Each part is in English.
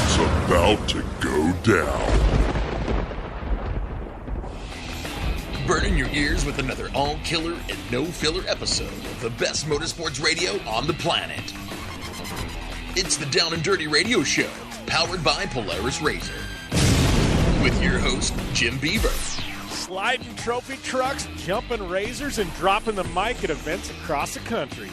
It's about to go down. Burning your ears with another all-killer and no-filler episode of the best motorsports radio on the planet. It's the Down and Dirty Radio Show, powered by Polaris RZR. With your host, Jim Beaver. Sliding trophy trucks, jumping razors, and dropping the mic at events across the country.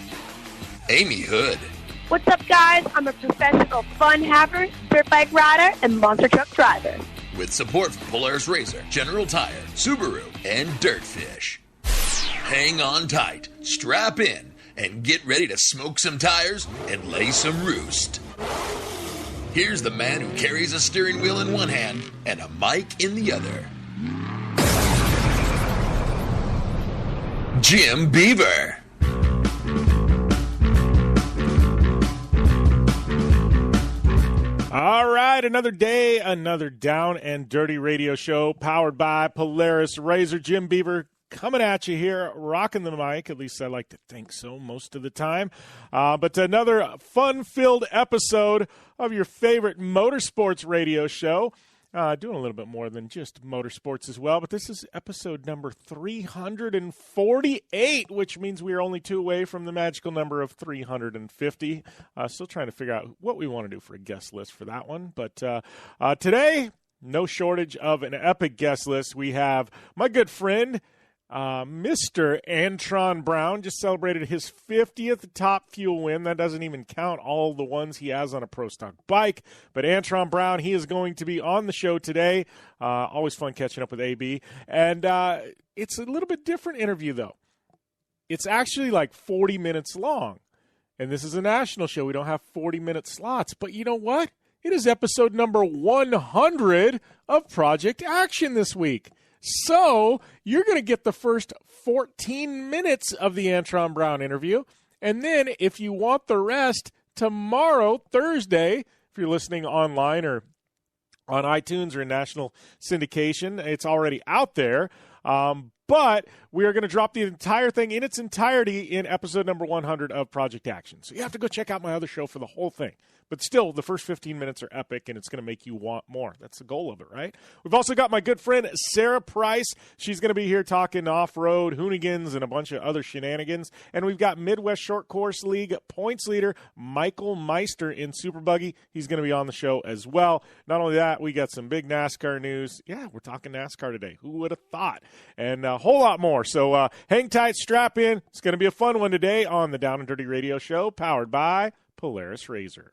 Amy Hood. What's up, guys? I'm a professional fun haver, dirt bike rider, and monster truck driver. With support from Polaris RZR, General Tire, Subaru, and Dirtfish. Hang on tight, strap in, and get ready to smoke some tires and lay some roost. Here's the man who carries a steering wheel in one hand and a mic in the other. Jim Beaver. All right, another day, another Down and Dirty Radio Show powered by Polaris RZR. Jim Beaver coming at you here, rocking the mic. At least I like to think so most of the time. But another fun-filled episode of your favorite motorsports radio show. Doing a little bit more than just motorsports as well, but this is episode number 348, which means we are only two away from the magical number of 350. Still trying to figure out what we want to do for a guest list for that one. But today, no shortage of an epic guest list. We have my good friend, Mr. Antron Brown, just celebrated his 50th Top Fuel win. That doesn't even count all the ones he has on a Pro Stock bike. But Antron Brown, he is going to be on the show today. Always fun catching up with AB. And it's a little bit different interview, though. It's actually like 40 minutes long. And this is a national show. We don't have 40-minute slots. But you know what? It is episode number 100 of Project Action this week. So you're going to get the first 14 minutes of the Antron Brown interview. And then if you want the rest, tomorrow, Thursday, if you're listening online or on iTunes or in national syndication, it's already out there. But we are going to drop the entire thing in its entirety in episode number 100 of Project Action. So you have to go check out my other show for the whole thing. But still, the first 15 minutes are epic, and it's going to make you want more. That's the goal of it, right? We've also got my good friend, Sara Price. She's going to be here talking off-road, hoonigans, and a bunch of other shenanigans. And we've got Midwest Short Course League points leader, Michael Meister in Super Buggy. He's going to be on the show as well. Not only that, we got some big NASCAR news. Yeah, we're talking NASCAR today. Who would have thought? And a whole lot more. So hang tight, strap in. It's going to be a fun one today on the Down and Dirty Radio Show, powered by Polaris RZR.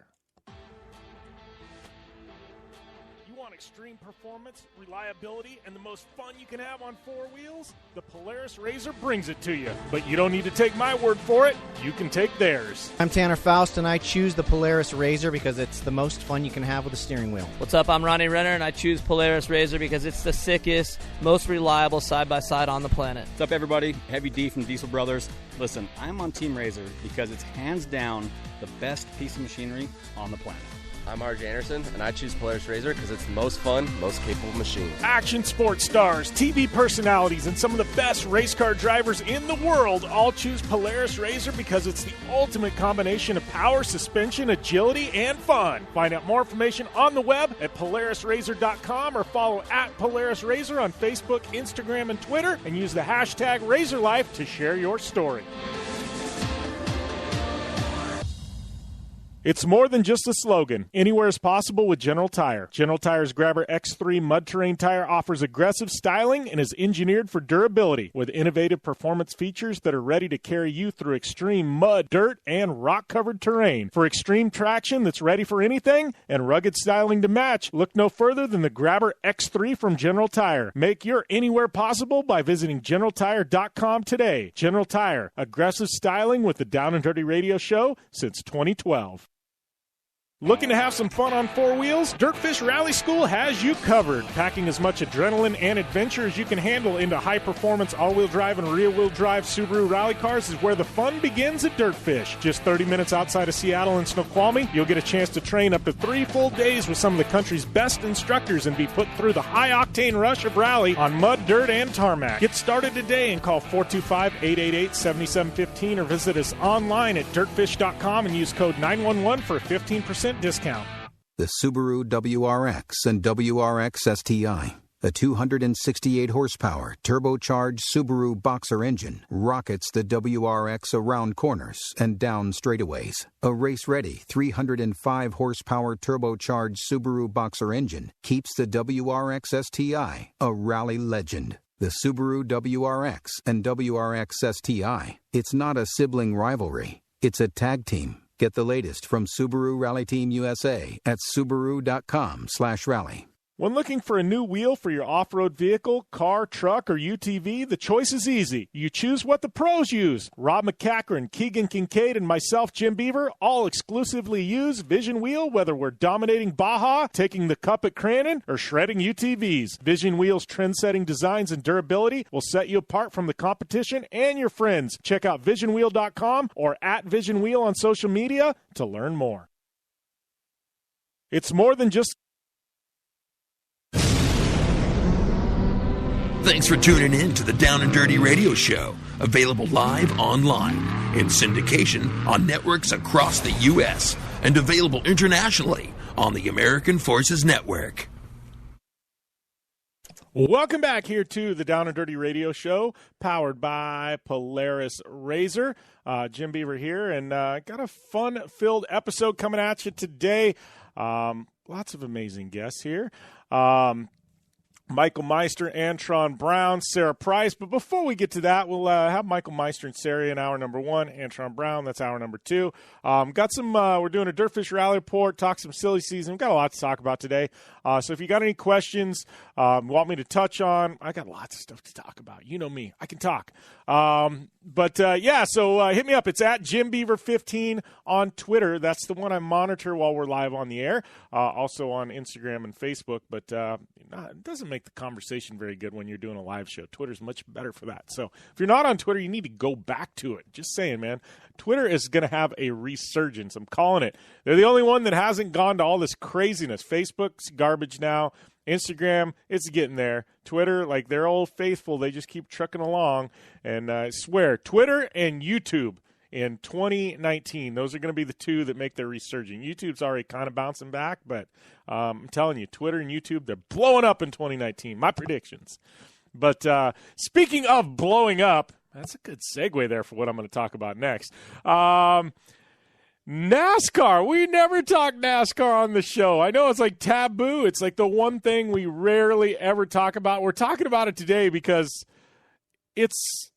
Extreme performance, reliability, and the most fun you can have on four wheels? The Polaris RZR brings it to you. But you don't need to take my word for it. You can take theirs. I'm Tanner Faust, and I choose the Polaris RZR because it's the most fun you can have with a steering wheel. What's up? I'm Ronnie Renner, and I choose Polaris RZR because it's the sickest, most reliable side-by-side on the planet. What's up, everybody? Heavy D from Diesel Brothers. Listen, I'm on Team RZR because it's hands down the best piece of machinery on the planet. I'm RJ Anderson, and I choose Polaris RZR because it's the most fun, most capable machine. Action sports stars, TV personalities, and some of the best race car drivers in the world all choose Polaris RZR because it's the ultimate combination of power, suspension, agility, and fun. Find out more information on the web at PolarisRZR.com or follow at Polaris RZR on Facebook, Instagram, and Twitter, and use the hashtag RZRLife to share your story. It's more than just a slogan. Anywhere is possible with General Tire. General Tire's Grabber X3 mud terrain tire offers aggressive styling and is engineered for durability with innovative performance features that are ready to carry you through extreme mud, dirt, and rock-covered terrain. For extreme traction that's ready for anything and rugged styling to match, look no further than the Grabber X3 from General Tire. Make your anywhere possible by visiting GeneralTire.com today. General Tire, aggressive styling with the Down and Dirty Radio Show since 2012. Looking to have some fun on four wheels? Dirtfish Rally School has you covered. Packing as much adrenaline and adventure as you can handle into high-performance all-wheel drive and rear-wheel drive Subaru rally cars is where the fun begins at Dirtfish. Just 30 minutes outside of Seattle and Snoqualmie, you'll get a chance to train up to 3 full days with some of the country's best instructors and be put through the high-octane rush of rally on mud, dirt, and tarmac. Get started today and call 425-888-7715 or visit us online at dirtfish.com and use code 911 for a 15% discount. the Subaru WRX and WRX STI. A 268-horsepower, turbocharged Subaru Boxer engine rockets the WRX around corners and down straightaways. A race-ready 305-horsepower turbocharged Subaru Boxer engine keeps the WRX STI a rally legend. The Subaru WRX and WRX STI. It's not a sibling rivalry. It's a tag team. Get the latest from Subaru Rally Team USA at Subaru.com/rally. When looking for a new wheel for your off-road vehicle, car, truck, or UTV, the choice is easy. You choose what the pros use. Rob McCachran, Keegan Kincaid, and myself, Jim Beaver, all exclusively use Vision Wheel, whether we're dominating Baja, taking the cup at Crandon, or shredding UTVs. Vision Wheel's trend-setting designs and durability will set you apart from the competition and your friends. Check out visionwheel.com or at Vision Wheel on social media to learn more. It's more than just... Thanks for tuning in to the Down and Dirty Radio Show, available live online, in syndication on networks across the U.S., and available internationally on the American Forces Network. Welcome back here to the Down and Dirty Radio Show, powered by Polaris Razor. Jim Beaver here, and got a fun-filled episode coming at you today. Lots of amazing guests here. Michael Meister, Antron Brown, Sara Price. But before we get to that, we'll have Michael Meister and Sara in hour number 1. Antron Brown, that's hour number 2. Got some, we're doing a Dirtfish Rally Report, talk some silly season. We've got a lot to talk about today. So if you got any questions, want me to touch on, I got lots of stuff to talk about. You know me, I can talk. So hit me up. It's at JimBeaver15 on Twitter. That's the one I monitor while we're live on the air. Also on Instagram and Facebook, but it doesn't make the conversation very good when you're doing a live show. Twitter's much better for that. So if you're not on Twitter, you need to go back to it. Just saying, man. Twitter is going to have a resurgence. I'm calling it. They're the only one that hasn't gone to all this craziness. Facebook's garbage now. Instagram, it's getting there. Twitter, like they're old faithful. They just keep trucking along. And I swear, Twitter and YouTube in 2019, those are going to be the two that make their resurging. YouTube's already kind of bouncing back, but I'm telling you, Twitter and YouTube, they're blowing up in 2019. My predictions. But speaking of blowing up, that's a good segue there for what I'm going to talk about next. NASCAR. We never talk NASCAR on the show. I know it's like taboo. It's like the one thing we rarely ever talk about. We're talking about it today because it's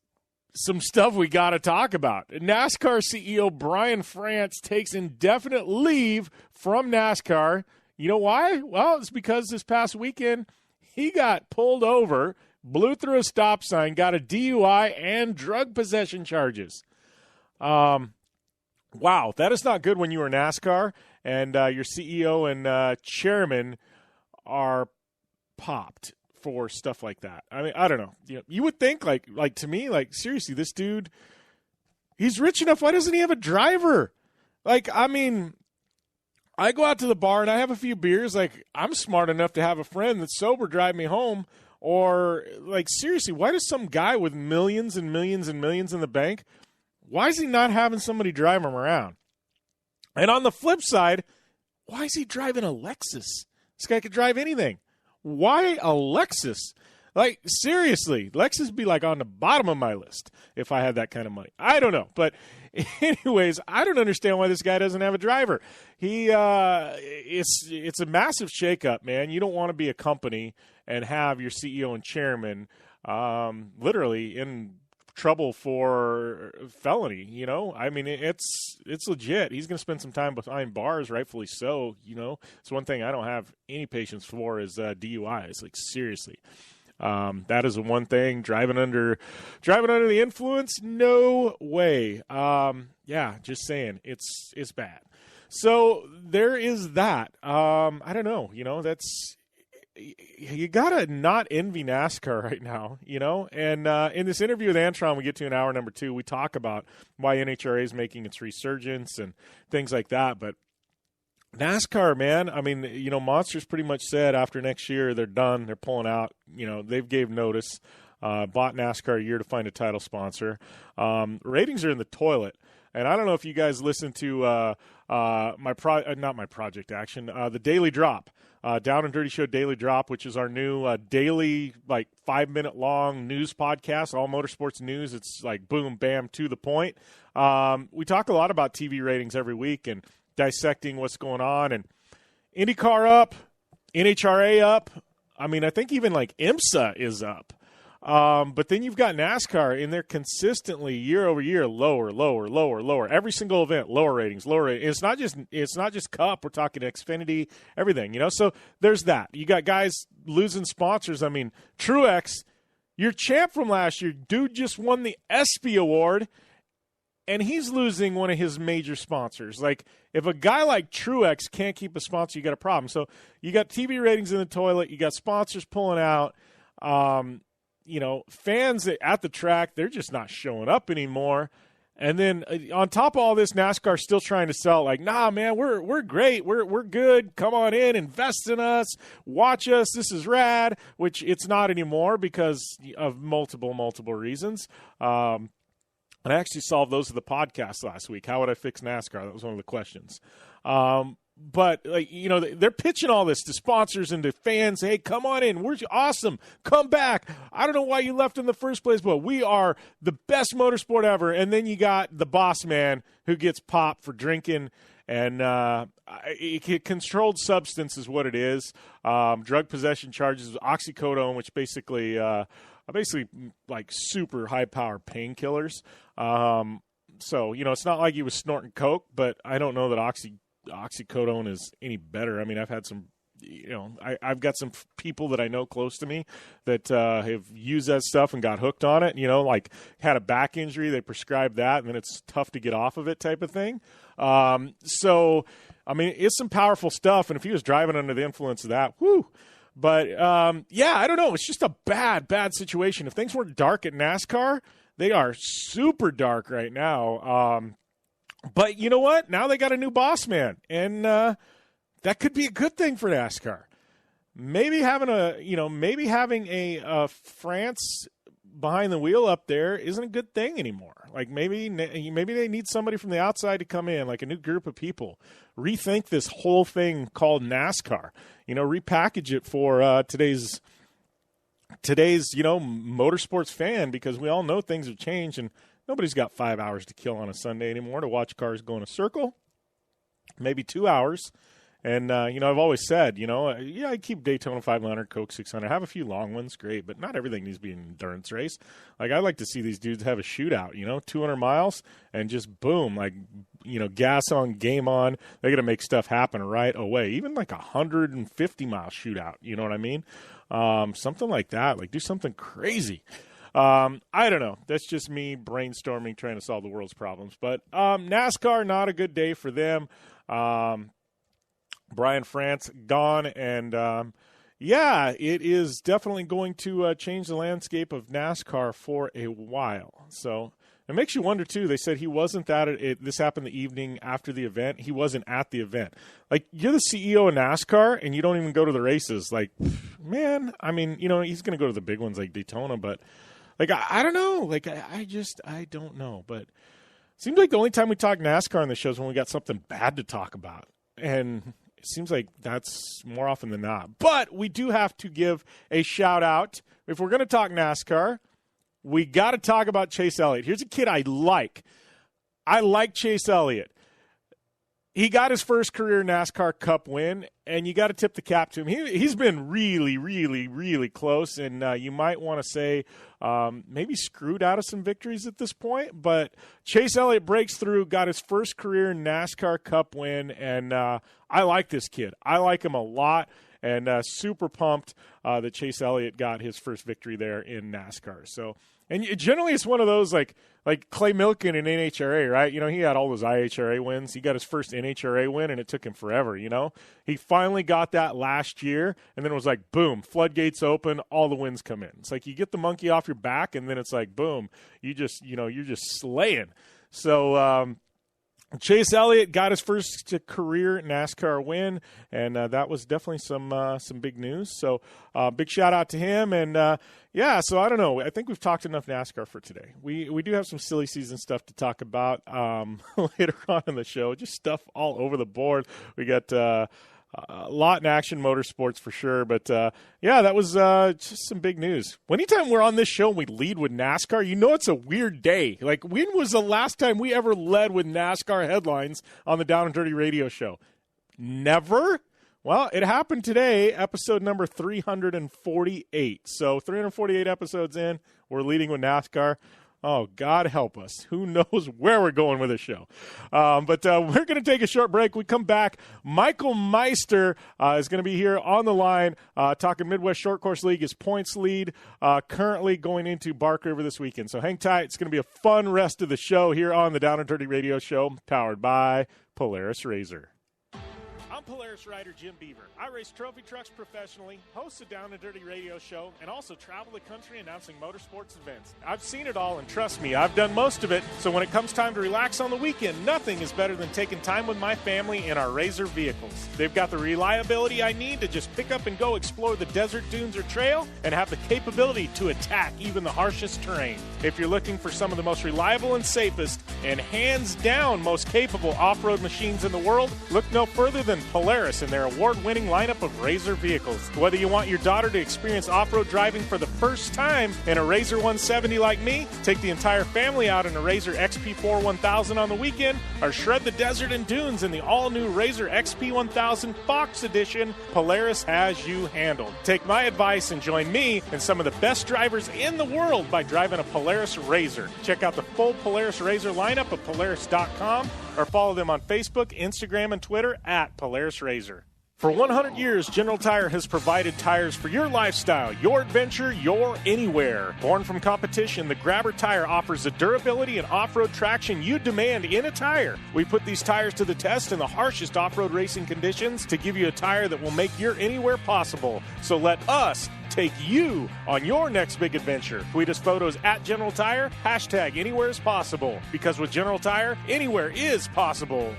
some stuff we got to talk about. NASCAR CEO Brian France takes indefinite leave from NASCAR. You know why? Well, it's because this past weekend he got pulled over, blew through a stop sign, got a DUI and drug possession charges. Wow, that is not good when you are NASCAR and your CEO and chairman are popped for stuff like that. I mean, I don't know. You would think, like to me, like seriously, this dude, he's rich enough. Why doesn't he have a driver? Like, I mean, I go out to the bar and I have a few beers. Like, I'm smart enough to have a friend that's sober drive me home. Or, like, seriously, why does some guy with millions and millions and millions in the bank, why is he not having somebody drive him around? And on the flip side, why is he driving a Lexus? This guy could drive anything. Why a Lexus? Like, seriously, Lexus be like on the bottom of my list if I had that kind of money. I don't know. But anyways, I don't understand why this guy doesn't have a driver. It's a massive shakeup, man. You don't want to be a company and have your CEO and chairman literally in trouble for felony, you know? I mean, it's legit. He's going to spend some time behind bars, rightfully so, you know? It's one thing I don't have any patience for is DUIs, like seriously. That is the one thing. Driving under the influence, no way. Just saying, it's bad. So there is that. I don't know, you know, you gotta not envy NASCAR right now, you know. And in this interview with Antron, we get to in hour number 2, we talk about why NHRA is making its resurgence and things like that. But NASCAR, man, I mean, you know, Monster's pretty much said after next year they're done, they're pulling out. You know, they've gave notice, bought NASCAR a year to find a title sponsor. Ratings are in the toilet. And I don't know if you guys listen to not my Project Action, the Daily Drop, Down and Dirty Show Daily Drop, which is our new daily, like 5-minute long news podcast, all motorsports news. It's like boom, bam, to the point. We talk a lot about TV ratings every week and dissecting what's going on. And IndyCar up, NHRA up. I mean, I think even like IMSA is up. But then you've got NASCAR in there consistently year over year, lower. Every single event, lower ratings. It's not just Cup. We're talking Xfinity, everything, you know. So there's that. You got guys losing sponsors. I mean, Truex, your champ from last year, dude just won the ESPY award, and he's losing one of his major sponsors. Like, if a guy like Truex can't keep a sponsor, you got a problem. So you got TV ratings in the toilet. You got sponsors pulling out. You know, fans at the track, they're just not showing up anymore. And then on top of all this, NASCAR's still trying to sell, like, nah, man, we're great. We're good. Come on in, invest in us, watch us. This is rad, which it's not anymore because of multiple reasons. And I actually solved those of the podcast last week. How would I fix NASCAR? That was one of the questions. But, like, you know, they're pitching all this to sponsors and to fans. Hey, come on in. We're awesome. Come back. I don't know why you left in the first place, but we are the best motorsport ever. And then you got the boss man who gets popped for drinking. And controlled substance is what it is. Drug possession charges, oxycodone, which basically like super high-power painkillers. So, you know, it's not like he was snorting coke, but I don't know that oxycodone is any better. I mean, I've had some, you know, I've got some people that I know close to me that have used that stuff and got hooked on it, you know, like had a back injury, they prescribed that, and then it's tough to get off of it type of thing. So, I mean, it's some powerful stuff, and if he was driving under the influence of that, whoo. But, yeah, I don't know. It's just a bad situation. If things weren't dark at NASCAR, they are super dark right now. But you know what? Now they got a new boss man, and that could be a good thing for NASCAR. Maybe having a France behind the wheel up there isn't a good thing anymore. Like maybe they need somebody from the outside to come in, like a new group of people, rethink this whole thing called NASCAR. You know, repackage it for today's motorsports fan, because we all know things have changed and nobody's got 5 hours to kill on a Sunday anymore to watch cars go in a circle. Maybe 2 hours. And, I've always said, I keep Daytona 500, Coke 600. Have a few long ones, great, but not everything needs to be an endurance race. Like, I like to see these dudes have a shootout, 200 miles, and just boom, like, gas on, game on. They're going to make stuff happen right away. Even like a 150-mile shootout, you know what I mean? Something like that. Like, do something crazy. I don't know. That's just me brainstorming, trying to solve the world's problems. But NASCAR, not a good day for them. Brian France gone, and it is definitely going to change the landscape of NASCAR for a while. So it makes you wonder, too. They said he wasn't at it. This happened the evening after the event. He wasn't at the event. Like, you're the CEO of NASCAR, and you don't even go to the races. Like, man, I mean, he's going to go to the big ones like Daytona, but, like, I don't know. Like, I don't know. But it seems like the only time we talk NASCAR on the show is when we got something bad to talk about. And it seems like that's more often than not. But we do have to give a shout-out. If we're going to talk NASCAR, we got to talk about Chase Elliott. Here's a kid I like. I like Chase Elliott. He got his first career NASCAR Cup win, and you got to tip the cap to him. He's been really, really, really close, and you might want to say maybe screwed out of some victories at this point. But Chase Elliott breaks through, got his first career NASCAR Cup win, and I like this kid. I like him a lot, and super pumped that Chase Elliott got his first victory there in NASCAR. So, and generally it's one of those like Clay Milken in NHRA, right? He had all those IHRA wins. He got his first NHRA win, and it took him forever, He finally got that last year, and then it was like, boom, floodgates open, all the wins come in. It's like you get the monkey off your back, and then it's like, boom, you're just slaying. So Chase Elliott got his first career NASCAR win, and that was definitely some big news. So big shout out to him. And so I don't know. I think we've talked enough NASCAR for today. We do have some silly season stuff to talk about later on in the show. Just stuff all over the board. We got a lot in action motorsports for sure. But, that was just some big news. Anytime we're on this show and we lead with NASCAR, it's a weird day. Like, when was the last time we ever led with NASCAR headlines on the Down and Dirty Radio Show? Never? Well, it happened today, episode number 348. So 348 episodes in, we're leading with NASCAR. Oh, God help us. Who knows where we're going with this show. But we're going to take a short break. We come back. Michael Meister is going to be here on the line talking Midwest Short Course League, his points lead, currently going into Bark River this weekend. So hang tight. It's going to be a fun rest of the show here on the Down and Dirty Radio Show, powered by Polaris Razor. I'm Polaris rider Jim Beaver. I race trophy trucks professionally, host a Down and Dirty Radio show, and also travel the country announcing motorsports events. I've seen it all, and trust me, I've done most of it. So when it comes time to relax on the weekend, nothing is better than taking time with my family in our Razor vehicles. They've got the reliability I need to just pick up and go explore the desert, dunes, or trail, and have the capability to attack even the harshest terrain. If you're looking for some of the most reliable and safest, and hands down most capable off-road machines in the world, look no further than Polaris and their award-winning lineup of Razor vehicles. Whether you want your daughter to experience off-road driving for the first time in a Razor 170 like me, take the entire family out in a Razor XP4 1000 on the weekend, or shred the desert and dunes in the all-new Razor XP 1000 Fox Edition, Polaris has you handled. Take my advice and join me and some of the best drivers in the world by driving a Polaris Razor. Check out the full Polaris Razor lineup at Polaris.com or follow them on Facebook, Instagram, and Twitter at Polaris Razor. For 100 years, General Tire has provided tires for your lifestyle, your adventure, your anywhere. Born from competition, the Grabber tire offers the durability and off-road traction you demand in a tire. We put these tires to the test in the harshest off-road racing conditions to give you a tire that will make your anywhere possible. So let us take you on your next big adventure. Tweet us photos at General Tire, hashtag anywhere is possible. Because with General Tire, anywhere is possible.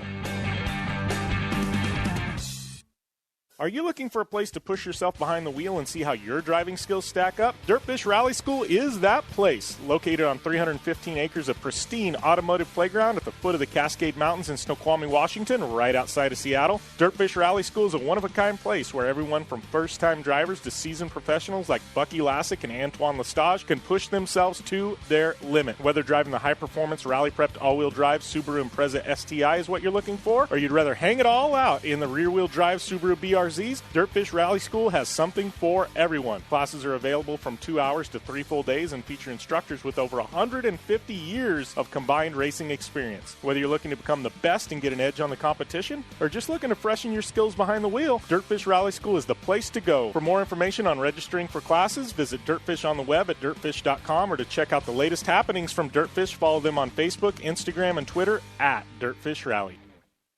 Are you looking for a place to push yourself behind the wheel and see how your driving skills stack up? Dirtfish Rally School is that place. Located on 315 acres of pristine automotive playground at the foot of the Cascade Mountains in Snoqualmie, Washington, right outside of Seattle. Dirtfish Rally School is a one-of-a-kind place where everyone from first-time drivers to seasoned professionals like Bucky Lassick and Antoine Lestage can push themselves to their limit. Whether driving the high-performance, rally-prepped all-wheel drive Subaru Impreza STI is what you're looking for, or you'd rather hang it all out in the rear-wheel drive Subaru BRZs, Dirtfish Rally School has something for everyone. Classes are available from 2 hours to 3 full days and feature instructors with over 150 years of combined racing experience. Whether you're looking to become the best and get an edge on the competition, or just looking to freshen your skills behind the wheel, Dirtfish Rally School is the place to go. For more information on registering for classes, visit Dirtfish on the web at dirtfish.com, or to check out the latest happenings from Dirtfish, follow them on Facebook, Instagram, and Twitter at Dirtfish Rally.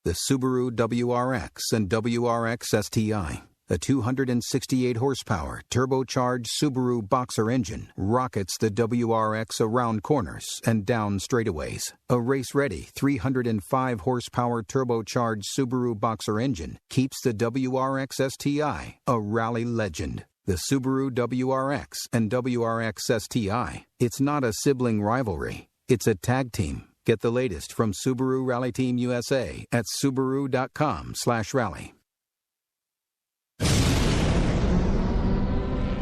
The Subaru WRX and WRX STI, a 268 horsepower turbocharged Subaru Boxer engine, rockets the WRX around corners and down straightaways. A race-ready 305 horsepower turbocharged Subaru Boxer engine keeps the WRX STI a rally legend. The Subaru WRX and WRX STI, it's not a sibling rivalry, it's a tag team. Get the latest from Subaru Rally Team USA at Subaru.com/rally.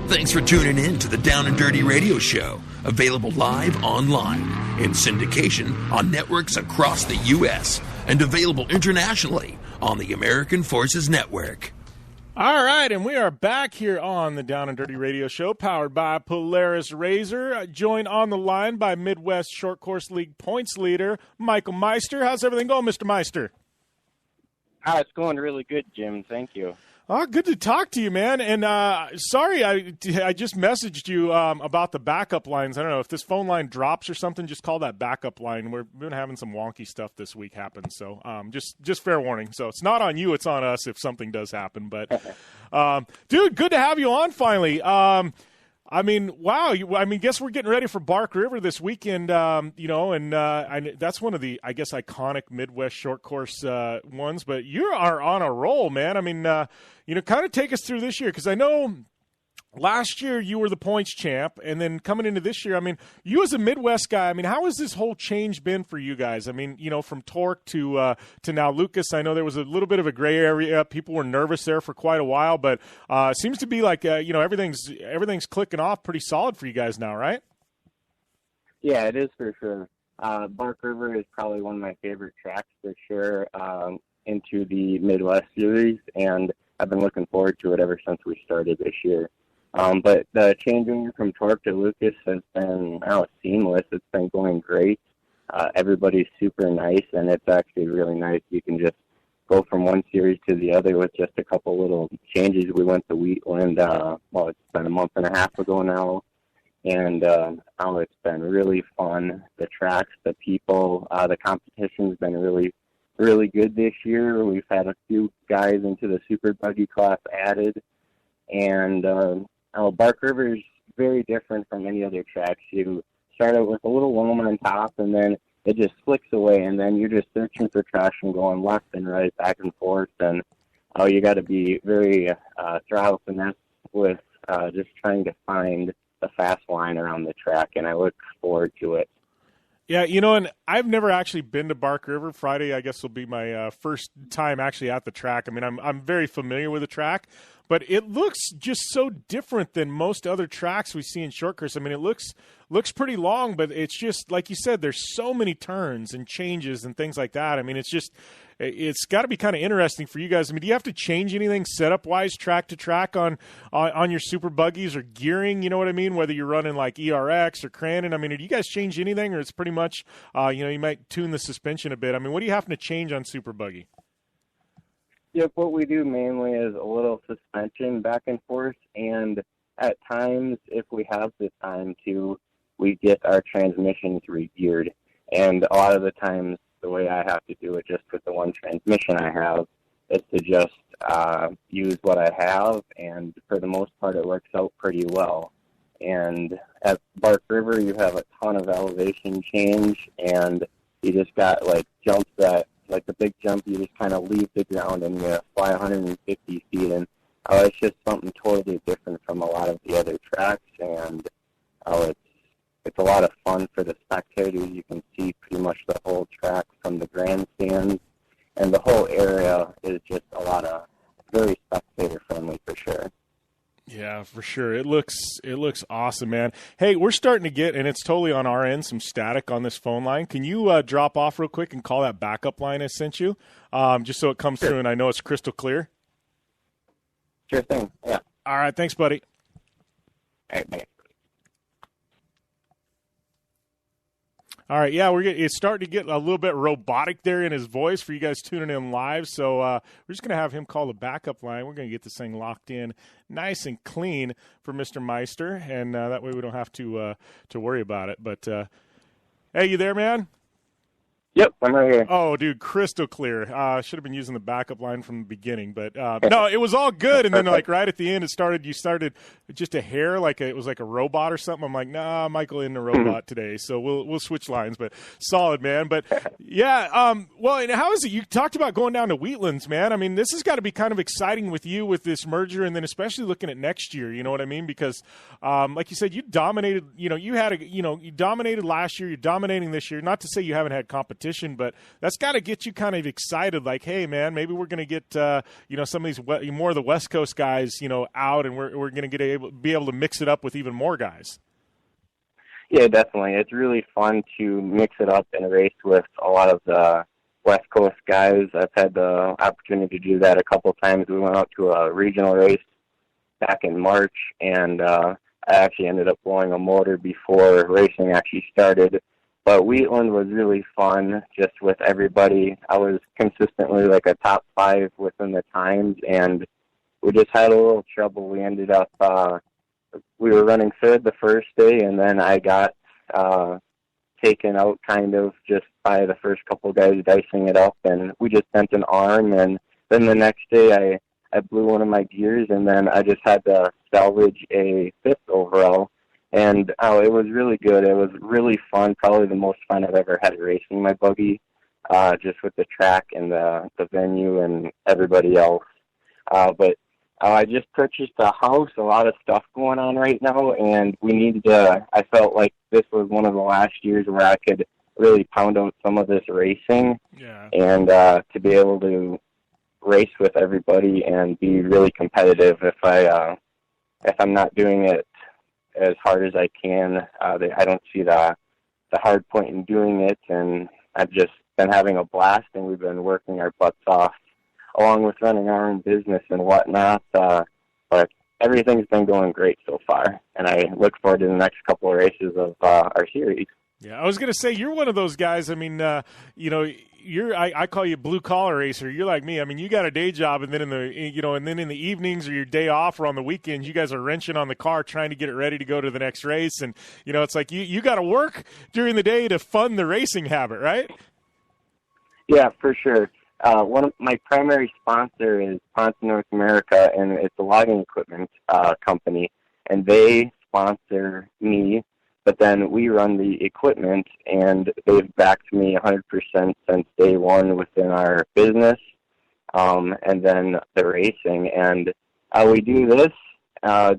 Thanks for tuning in to the Down and Dirty Radio Show, available live online, in syndication on networks across the U.S., and available internationally on the American Forces Network. All right, and we are back here on the Down and Dirty Radio Show, powered by Polaris Razor, joined on the line by Midwest Short Course League points leader, Michael Meister. How's everything going, Mr. Meister? It's going really good, Jim. Thank you. Oh, good to talk to you, man. And sorry, I just messaged you about the backup lines. I don't know if this phone line drops or something. Just call that backup line. We've been having some wonky stuff this week happen, so just fair warning. So it's not on you; it's on us if something does happen. But dude, good to have you on finally. I mean, wow. Guess we're getting ready for Bark River this weekend, that's one of the, I guess, iconic Midwest short course ones. But you are on a roll, man. I mean, kind of take us through this year, because I know last year you were the points champ, and then coming into this year, I mean, you as a Midwest guy, I mean, how has this whole change been for you guys? I mean, from Torque to now Lucas. I know there was a little bit of a gray area. People were nervous there for quite a while, but it seems to be like everything's clicking off pretty solid for you guys now, right? Yeah, it is for sure. Bark River is probably one of my favorite tracks for sure into the Midwest series, and I've been looking forward to it ever since we started this year. But the changing from Torque to Lucas has been seamless. It's been going great. Everybody's super nice, and it's actually really nice. You can just go from one series to the other with just a couple little changes. We went to Wheatland, it's been a month and a half ago now, and it's been really fun. The tracks, the people, the competition's been really, really good this year. We've had a few guys into the super buggy class added, and Bark River is very different from any other tracks. You start out with a little loam on top, and then it just flicks away, and then you're just searching for traction, going left and right, back and forth, and you got to be very throttle finesse with just trying to find the fast line around the track, and I look forward to it. Yeah, and I've never actually been to Bark River. Friday, I guess, will be my first time actually at the track. I mean, I'm very familiar with the track, but it looks just so different than most other tracks we see in short course. I mean, it looks pretty long, but it's just, like you said, there's so many turns and changes and things like that. I mean, it's got to be kind of interesting for you guys. I mean, do you have to change anything setup-wise, track to track on your super buggies or gearing? You know what I mean? Whether you're running like ERX or Crandon. I mean, do you guys change anything, or it's pretty much, you might tune the suspension a bit? I mean, what do you have to change on super buggy? Yep, what we do mainly is a little suspension back and forth, and at times, if we have the time to, we get our transmissions re-geared. And a lot of the times, the way I have to do it just with the one transmission I have is to just use what I have, and for the most part, it works out pretty well. And at Bark River, you have a ton of elevation change, and you just got jumps that, like the big jump, you just kind of leave the ground and you fly 150 feet, and it's just something totally different from a lot of the other tracks, and it's a lot of fun for the spectators. You can see pretty much the whole track from the grandstands, and the whole area is just a lot of very spectator friendly for sure. Yeah, for sure. It looks awesome, man. Hey, we're starting to get, and it's totally on our end, some static on this phone line. Can you drop off real quick and call that backup line I sent you, just so it comes through and I know it's crystal clear? Sure thing, yeah. All right, thanks, buddy. All right, bye. All right, yeah, it's starting to get a little bit robotic there in his voice for you guys tuning in live. So we're just going to have him call the backup line. We're going to get this thing locked in nice and clean for Mr. Meister, and that way we don't have to worry about it. But, hey, you there, man? Yep, I'm right here. Oh, dude, crystal clear. Should have been using the backup line from the beginning, but no, it was all good. And then, right at the end, you started just a hair, it was like a robot or something. I'm like, nah, Michael isn't a robot today, so we'll switch lines. But solid, man. But yeah, well, and how is it? You talked about going down to Wheatlands, man. I mean, this has got to be kind of exciting with you with this merger, and then especially looking at next year. You know what I mean? Because, like you said, you dominated. You dominated last year. You're dominating this year. Not to say you haven't had competition, but that's got to get you kind of excited. Like, hey, man, maybe we're going to get some of these more of the West Coast guys, out, and we're going to be able to mix it up with even more guys. Yeah, definitely. It's really fun to mix it up and race with a lot of the West Coast guys. I've had the opportunity to do that a couple of times. We went out to a regional race back in March, and I actually ended up blowing a motor before racing actually started. But Wheatland was really fun just with everybody. I was consistently a top 5 within the times, and we just had a little trouble. We ended up, we were running third the first day, and then I got taken out kind of just by the first couple guys dicing it up, and we just bent an arm, and then the next day I blew one of my gears, and then I just had to salvage a 5th overall. And it was really good. It was really fun, probably the most fun I've ever had racing my buggy, just with the track and the venue and everybody else. But I just purchased a house, a lot of stuff going on right now, and I felt like this was one of the last years where I could really pound out some of this racing, and to be able to race with everybody and be really competitive. If I'm not doing it as hard as I can, I don't see the hard point in doing it, and I've just been having a blast, and we've been working our butts off along with running our own business and whatnot, but everything's been going great so far, and I look forward to the next couple of races of our series. Yeah, I was going to say, you're one of those guys. I mean, I call you blue collar racer. You're like me. I mean, you got a day job, and then in the evenings or your day off or on the weekends, you guys are wrenching on the car trying to get it ready to go to the next race. And it's like you got to work during the day to fund the racing habit, right? Yeah, for sure. One of my primary sponsor is Pontiac North America, and it's a logging equipment company, and they sponsor me. But then we run the equipment, and they've backed me 100% since day one within our business, and then the racing. And we do this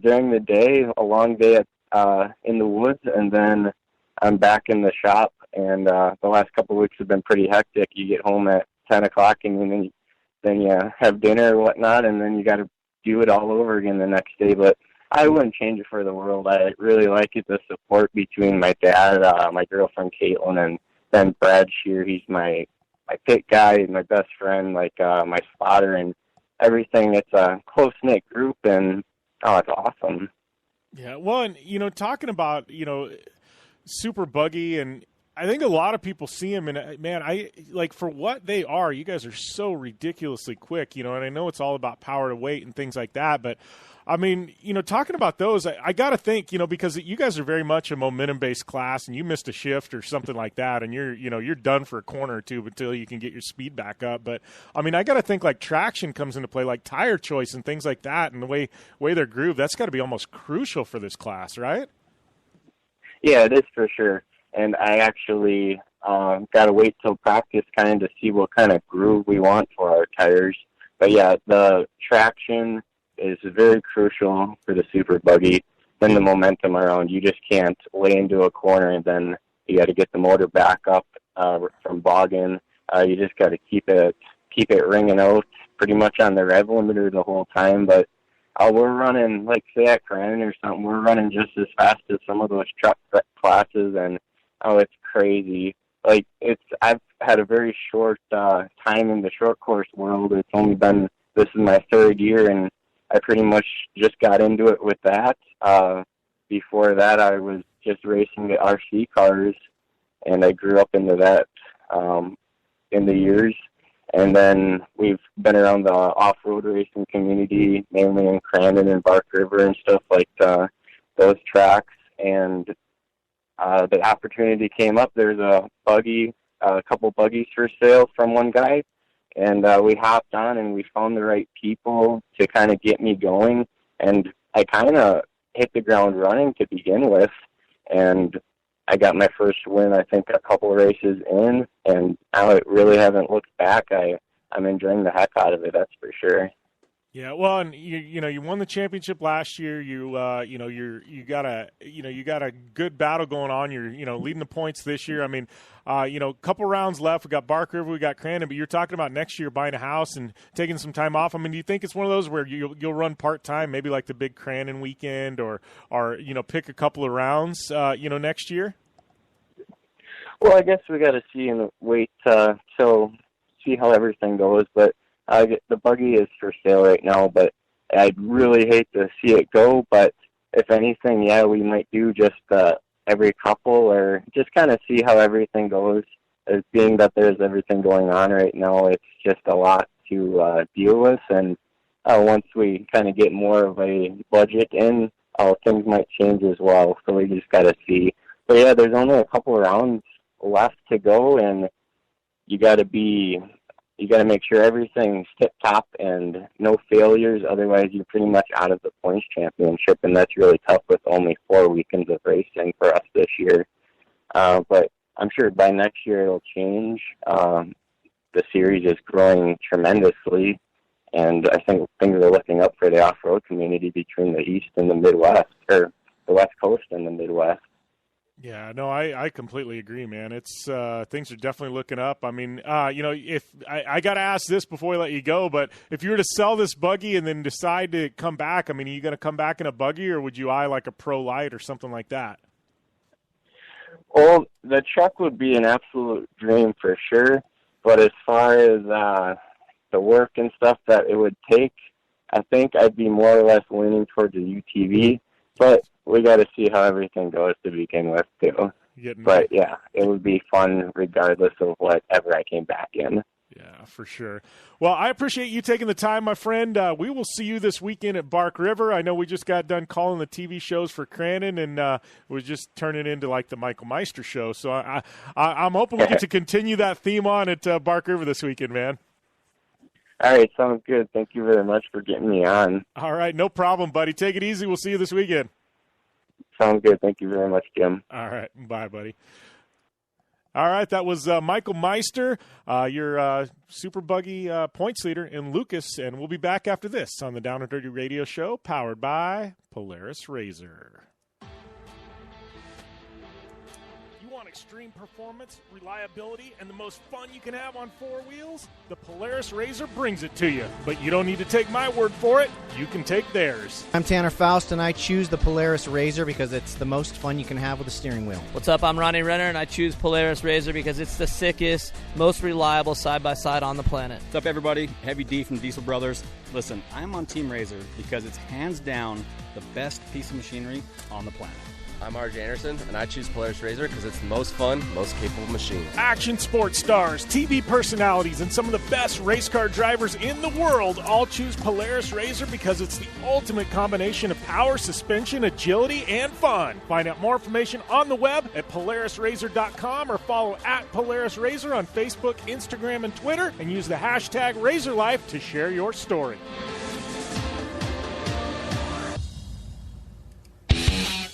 during the day, a long day in the woods, and then I'm back in the shop. And the last couple of weeks have been pretty hectic. You get home at 10 o'clock, and then you have dinner or whatnot, and then you got to do it all over again the next day. But I wouldn't change it for the world. I really like it, the support between my dad, my girlfriend Caitlin, and then Brad Shear. He's my pit guy, my best friend, my spotter, and everything. It's a close-knit group, and it's awesome. Yeah, well, and, talking about, super buggy, and I think a lot of people see them, and man, for what they are, you guys are so ridiculously quick, and I know it's all about power to weight and things like that, but I mean, talking about those, I got to think, because you guys are very much a momentum-based class, and you missed a shift or something like that, and you're done for a corner or two until you can get your speed back up. But I mean, I got to think like traction comes into play, like tire choice and things like that, and the way they're grooved. That's got to be almost crucial for this class, right? Yeah, it is for sure. And I actually got to wait till practice kind of to see what kind of groove we want for our tires. But yeah, the traction is very crucial for the super buggy. Then the momentum around, you just can't lay into a corner, and then you got to get the motor back up from bogging. You just got to keep it ringing out pretty much on the rev limiter the whole time. But we're running, like say at Crandon or something, we're running just as fast as some of those truck classes, and it's crazy. I've had a very short time in the short course world. It's only been, this is my 3rd year, and I pretty much just got into it with that. Before that, I was just racing the RC cars, and I grew up into that in the years. And then we've been around the off-road racing community, mainly in Crandon and Bark River and stuff like those tracks. And the opportunity came up. There's a couple buggies for sale from one guy. And we hopped on, and we found the right people to kind of get me going. And I kind of hit the ground running to begin with. And I got my first win, I think, a couple races in. And I really haven't looked back. I'm enjoying the heck out of it, that's for sure. Yeah, well, and you won the championship last year. You got a good battle going on. You're leading the points this year. I mean, a couple rounds left. We got Bark River, we got Crandon, but you're talking about next year buying a house and taking some time off. I mean, do you think it's one of those where you'll run part time, maybe like the big Crandon weekend, or pick a couple of rounds, next year? Well, I guess we got to see and wait till see how everything goes, but. The buggy is for sale right now, but I'd really hate to see it go. But if anything, yeah, we might do just every couple, or just kind of see how everything goes. As being that there's everything going on right now, it's just a lot to deal with. And once we kind of get more of a budget in, things might change as well. So we just got to see. But yeah, there's only a couple of rounds left to go, and you got to be you got to make sure everything's tip-top and no failures. Otherwise, you're pretty much out of the points championship, and that's really tough with only 4 weekends of racing for us this year. But I'm sure by next year it'll change. The series is growing tremendously, and I think things are looking up for the off-road community between the East and the Midwest, or the West Coast and the Midwest. Yeah, no, I completely agree, man. It's things are definitely looking up. I mean, if I got to ask this before I let you go, but if you were to sell this buggy and then decide to come back, I mean, are you going to come back in a buggy, or would you eye like a Pro Light or something like that? Well, the truck would be an absolute dream for sure, but as far as the work and stuff that it would take, I think I'd be more or less leaning towards a UTV, but we got to see how everything goes to begin with, too. But, yeah, it would be fun regardless of whatever I came back in. Yeah, for sure. Well, I appreciate you taking the time, my friend. We will see you this weekend at Bark River. I know we just got done calling the TV shows for Crandon, and we're just turning into like the Michael Meister show. So I'm hoping we get to continue that theme on at Bark River this weekend, man. All right, sounds good. Thank you very much for getting me on. All right, no problem, buddy. Take it easy. We'll see you this weekend. Sounds good. Thank you very much, Jim. All right. Bye, buddy. All right, that was Michael Meister, your Super Buggy points leader in Lucas, and we'll be back after this on the Down and Dirty Radio Show, powered by Polaris Razor. You want extreme performance, reliability, and the most fun you can have on 4 wheels? The Polaris Razor brings it to you, but you don't need to take my word for it. You can take theirs. I'm Tanner Faust, and I choose the Polaris Razor because it's the most fun you can have with a steering wheel. What's up? I'm Ronnie Renner, and I choose Polaris Razor because it's the sickest, most reliable side-by-side on the planet. What's up, everybody? Heavy D from Diesel Brothers. Listen, I'm on Team Razor because it's hands down the best piece of machinery on the planet. I'm RJ Anderson, and I choose Polaris Razor because it's the most fun, most capable machine. Action sports stars, TV personalities, and some of the best race car drivers in the world all choose Polaris Razor because it's the ultimate combination of power, suspension, agility, and fun. Find out more information on the web at PolarisRazor.com or follow at Polaris Razor on Facebook, Instagram, and Twitter, and use the hashtag RazorLife to share your story.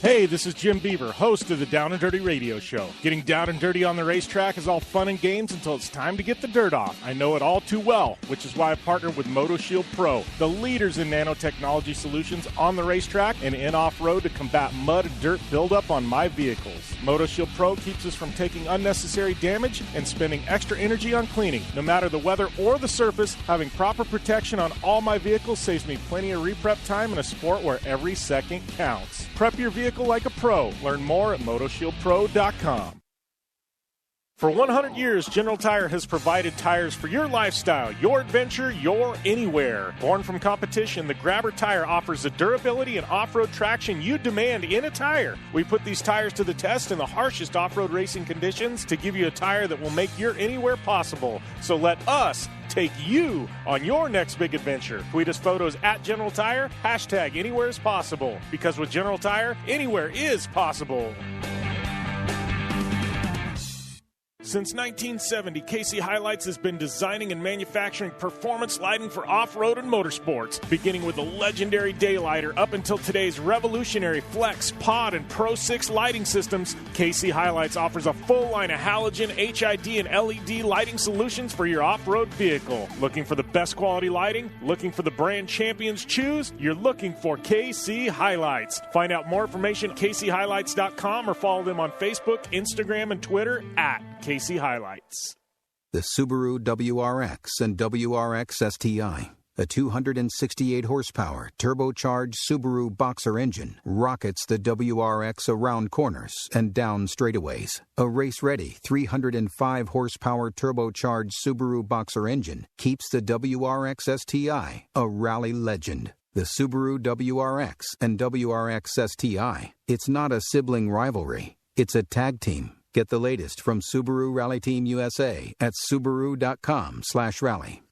Hey, this is Jim Beaver, host of the Down and Dirty Radio Show. Getting down and dirty on the racetrack is all fun and games until it's time to get the dirt off. I know it all too well, which is why I partnered with MotoShield Pro, the leaders in nanotechnology solutions on the racetrack and in off-road to combat mud and dirt buildup on my vehicles. MotoShield Pro keeps us from taking unnecessary damage and spending extra energy on cleaning. No matter the weather or the surface, having proper protection on all my vehicles saves me plenty of reprep time in a sport where every second counts. Prep your vehicle like a pro. Learn more at MotoShieldPro.com. For 100 years, General Tire has provided tires for your lifestyle, your adventure, your anywhere. Born from competition, the Grabber tire offers the durability and off-road traction you demand in a tire. We put these tires to the test in the harshest off-road racing conditions to give you a tire that will make your anywhere possible. So let us take you on your next big adventure. Tweet us photos at General Tire, hashtag anywhere is possible. Because with General Tire, anywhere is possible. Since 1970, KC Highlights has been designing and manufacturing performance lighting for off-road and motorsports, beginning with the legendary Daylighter up until today's revolutionary Flex, Pod, and Pro 6 lighting systems. KC Highlights offers a full line of halogen, HID, and LED lighting solutions for your off-road vehicle. Looking for the best quality lighting? Looking for the brand champions choose? You're looking for KC Highlights. Find out more information at kchighlights.com or follow them on Facebook, Instagram, and Twitter at KC Highlights. The Subaru WRX and WRX STI, a 268 horsepower turbocharged Subaru Boxer engine, rockets the WRX around corners and down straightaways. A race-ready 305 horsepower turbocharged Subaru Boxer engine keeps the WRX STI a rally legend. The Subaru WRX and WRX STI, it's not a sibling rivalry, it's a tag team. Get the latest from Subaru Rally Team USA at Subaru.com/rally.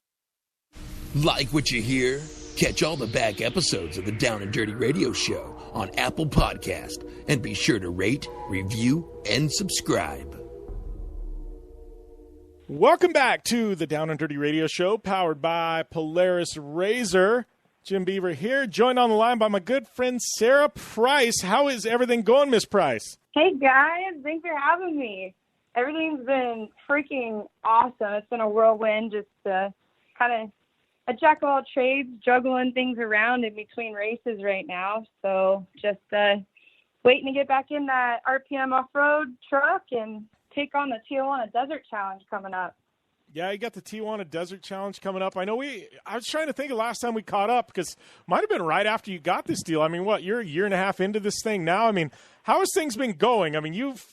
Like what you hear? Catch all the back episodes of the Down and Dirty Radio Show on Apple Podcast, and be sure to rate, review, and subscribe. Welcome back to the Down and Dirty Radio Show, powered by Polaris Razor. Jim Beaver here, joined on the line by my good friend Sara Price. How is everything going, Miss Price? Hey, guys. Thanks for having me. Everything's been freaking awesome. It's been a whirlwind, just kind of a jack of all trades, juggling things around in between races right now. So just waiting to get back in that RPM off-road truck and take on the Tijuana Desert Challenge coming up. Yeah, you got the Tijuana Desert Challenge coming up. I know I was trying to think of last time we caught up because might have been right after you got this deal. I mean, you're a year and a half into this thing now. I mean, how has things been going? I mean, you've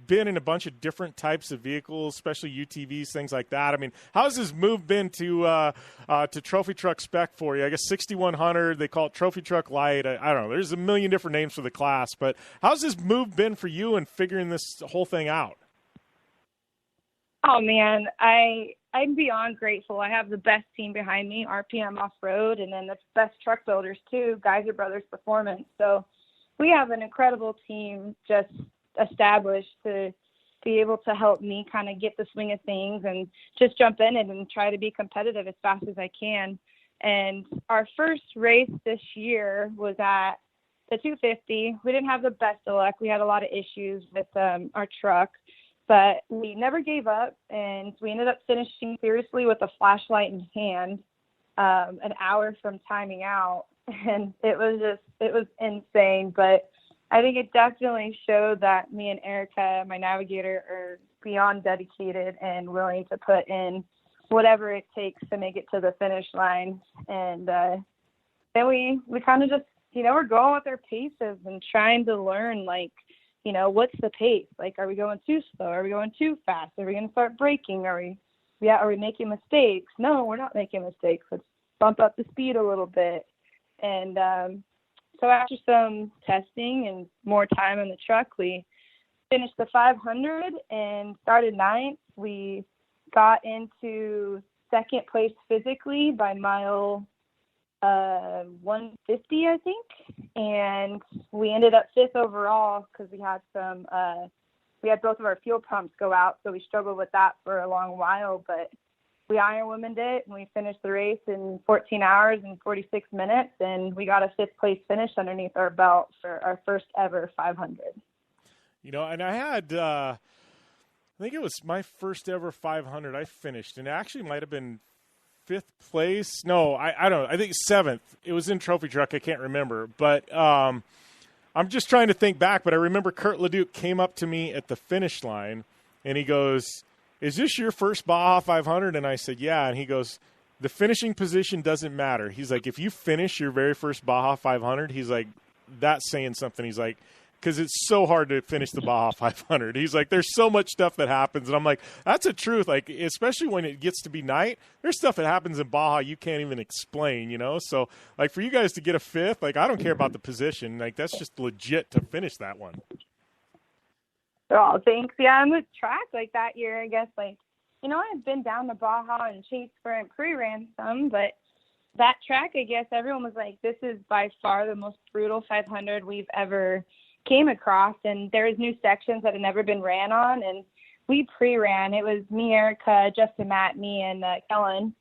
been in a bunch of different types of vehicles, especially UTVs, things like that. I mean, how's this move been to trophy truck spec for you? I guess 6100, they call it trophy truck light. I don't know. There's a million different names for the class, but how's this move been for you in figuring this whole thing out? Oh, man, I'm beyond grateful. I have the best team behind me, RPM Off-Road, and then the best truck builders, too, Geyser Brothers Performance. So we have an incredible team just established to be able to help me kind of get the swing of things and just jump in it and try to be competitive as fast as I can. And our first race this year was at the 250. We didn't have the best of luck. We had a lot of issues with our truck. But we never gave up, and we ended up finishing seriously with a flashlight in hand an hour from timing out. And it was insane. But I think it definitely showed that me and Erica, my navigator, are beyond dedicated and willing to put in whatever it takes to make it to the finish line. And then we kind of just, we're going with our paces and trying to learn, what's the pace? Are we going too slow? Are we going too fast? Are we going to start braking? Are we making mistakes? No, we're not making mistakes. Let's bump up the speed a little bit. And so after some testing and more time in the truck, we finished the 500 and started ninth. We got into second place physically by mile 150, I think, and we ended up fifth overall because we had both of our fuel pumps go out, so we struggled with that for a long while, but we Ironwomaned it, and we finished the race in 14 hours and 46 minutes, and we got a fifth place finish underneath our belt for our first ever 500. And I had I think it was my first ever 500 I finished, and it actually might have been fifth place. No, I don't know. I think seventh. It was in trophy truck. I can't remember. But I'm just trying to think back. But I remember Kurt Leduc came up to me at the finish line, and he goes, "Is this your first Baja 500?" And I said, "Yeah." And he goes, "The finishing position doesn't matter." He's like, "If you finish your very first Baja 500, he's like, that's saying something." He's like, because it's so hard to finish the Baja 500. He's like, there's so much stuff that happens. And I'm like, that's the truth. Especially when it gets to be night, there's stuff that happens in Baja you can't even explain, So, for you guys to get a fifth, I don't care about the position. That's just legit to finish that one. Oh, thanks. Yeah, I'm with track that year, I guess. I've been down to Baja and chased for and pre-ran some, but that track, I guess, everyone was like, this is by far the most brutal 500 we've ever came across, and there was new sections that had never been ran on, and we pre-ran. It was me, Erica, Justin, Matt, me, and Kellen,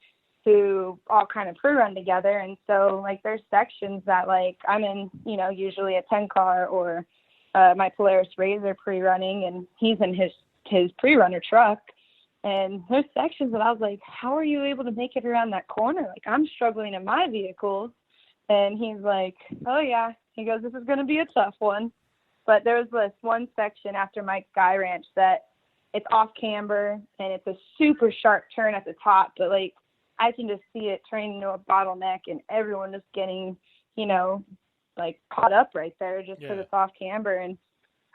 who all kind of pre-run together. And so there's sections that I'm in, usually a 10 car or my Polaris Razor pre-running, and he's in his pre-runner truck. And there's sections that I was like, how are you able to make it around that corner? I'm struggling in my vehicles. And he's like, oh yeah. He goes, this is going to be a tough one. But there was this one section after Mike's Sky Ranch that it's off camber, and it's a super sharp turn at the top. But, I can just see it turning into a bottleneck, and everyone just getting, caught up right there just because it's off camber. And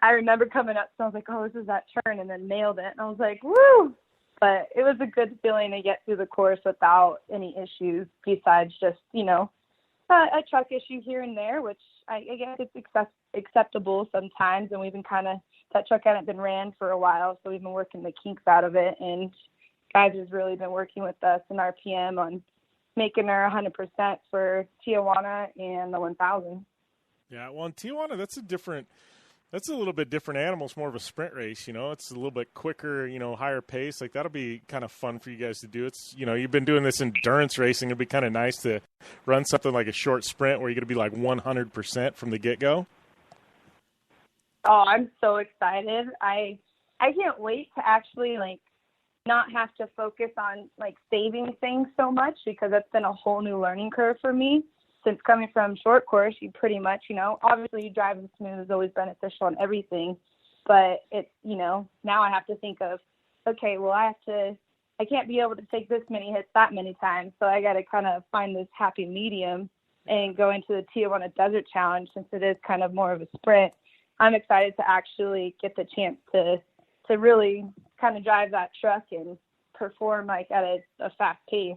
I remember coming up, so I was like, oh, this is that turn, and then nailed it. And I was like, woo! But it was a good feeling to get through the course without any issues besides just, a truck issue here and there, which I guess it's acceptable sometimes. And we've been that truck hadn't been ran for a while, so we've been working the kinks out of it. And guys has really been working with us in RPM on making her 100% for Tijuana and the 1000. Yeah, well, in Tijuana, that's a different That's a little bit different animal. It's more of a sprint race, you know. It's a little bit quicker, you know, higher pace. Like, that'll be kind of fun for you guys to do. It's, you know, you've been doing this endurance racing. It'd be kind of nice to run something like a short sprint where you're going to be like 100% from the get-go. Oh, I'm so excited. I can't wait to actually, like, not have to focus on, like, saving things so much, because that's been a whole new learning curve for me. Since coming from short course, you pretty much, you know, obviously driving smooth is always beneficial and everything, but it's, you know, now I have to think of, okay, well, I can't be able to take this many hits that many times, so I got to kind of find this happy medium and go into the Tijuana Desert Challenge, since it is kind of more of a sprint. I'm excited to actually get the chance to really kind of drive that truck and perform like at a fast pace.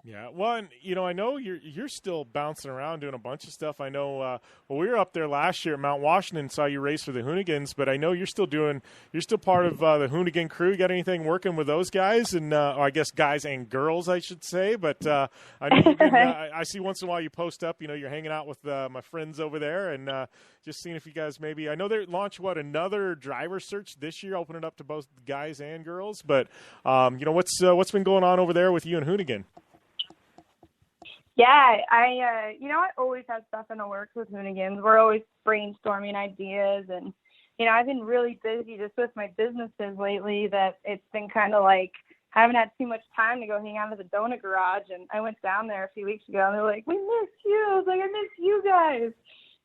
Yeah, well, and, you know, I know you're still bouncing around doing a bunch of stuff. I know, well, we were up there last year at Mount Washington, saw you race for the Hoonigans, but I know you're still part of the Hoonigan crew. You got anything working with those guys? And I guess guys and girls, I should say. But I know you've been, I see once in a while you post up, you know, you're hanging out with my friends over there, and just seeing if you guys maybe, I know they launched, another driver search this year, opening up to both guys and girls. But, you know, what's been going on over there with you and Hoonigan? Yeah, I always have stuff in the works with Hoonigans. We're always brainstorming ideas, and, you know, I've been really busy just with my businesses lately that it's been kind of like, I haven't had too much time to go hang out at the donut garage, and I went down there a few weeks ago, and they're like, we miss you. I was like, I miss you guys.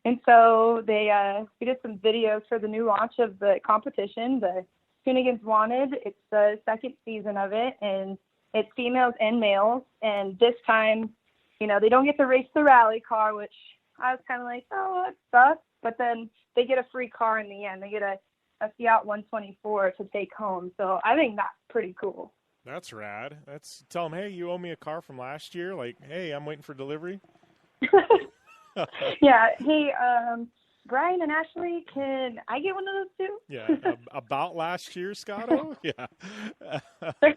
And so we did some videos for the new launch of the competition, the Hoonigans Wanted. It's the second season of it, and it's females and males, and this time, you know, they don't get to race the rally car, which I was kind of like, oh, that sucks. But then they get a free car in the end. They get a Fiat 124 to take home. So I think that's pretty cool. That's rad. Tell them, hey, you owe me a car from last year. Like, hey, I'm waiting for delivery. Yeah. Hey, Brian and Ashley, can I get one of those too? Yeah. About last year, Scotto? Yeah. I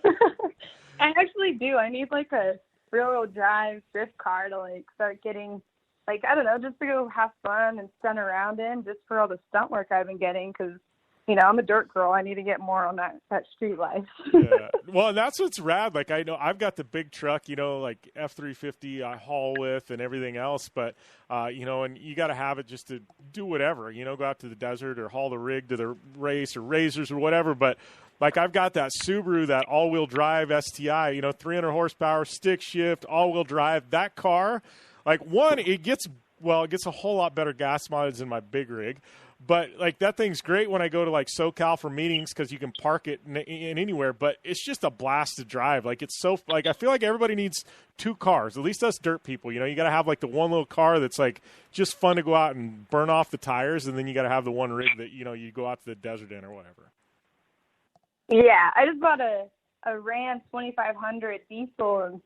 actually do. I need like a real drive drift car to like start getting, like, I don't know, just to go have fun and stunt around in, just for all the stunt work I've been getting, because, you know, I'm a dirt girl. I need to get more on that street life. Yeah. Well, and that's what's rad. Like, I know I've got the big truck, you know, like F-350 I haul with and everything else, but, you know, and you got to have it just to do whatever, you know, go out to the desert or haul the rig to the race or razors or whatever, but like, I've got that Subaru, that all-wheel drive STI, you know, 300 horsepower, stick shift, all-wheel drive. That car, like, one, it gets a whole lot better gas mileage than my big rig. But, like, that thing's great when I go to, like, SoCal for meetings because you can park it in anywhere. But it's just a blast to drive. Like, it's so – like, I feel like everybody needs two cars, at least us dirt people. You know, you got to have, like, the one little car that's, like, just fun to go out and burn off the tires. And then you got to have the one rig that, you know, you go out to the desert in or whatever. Yeah, I just bought a Ram 2500 diesel, and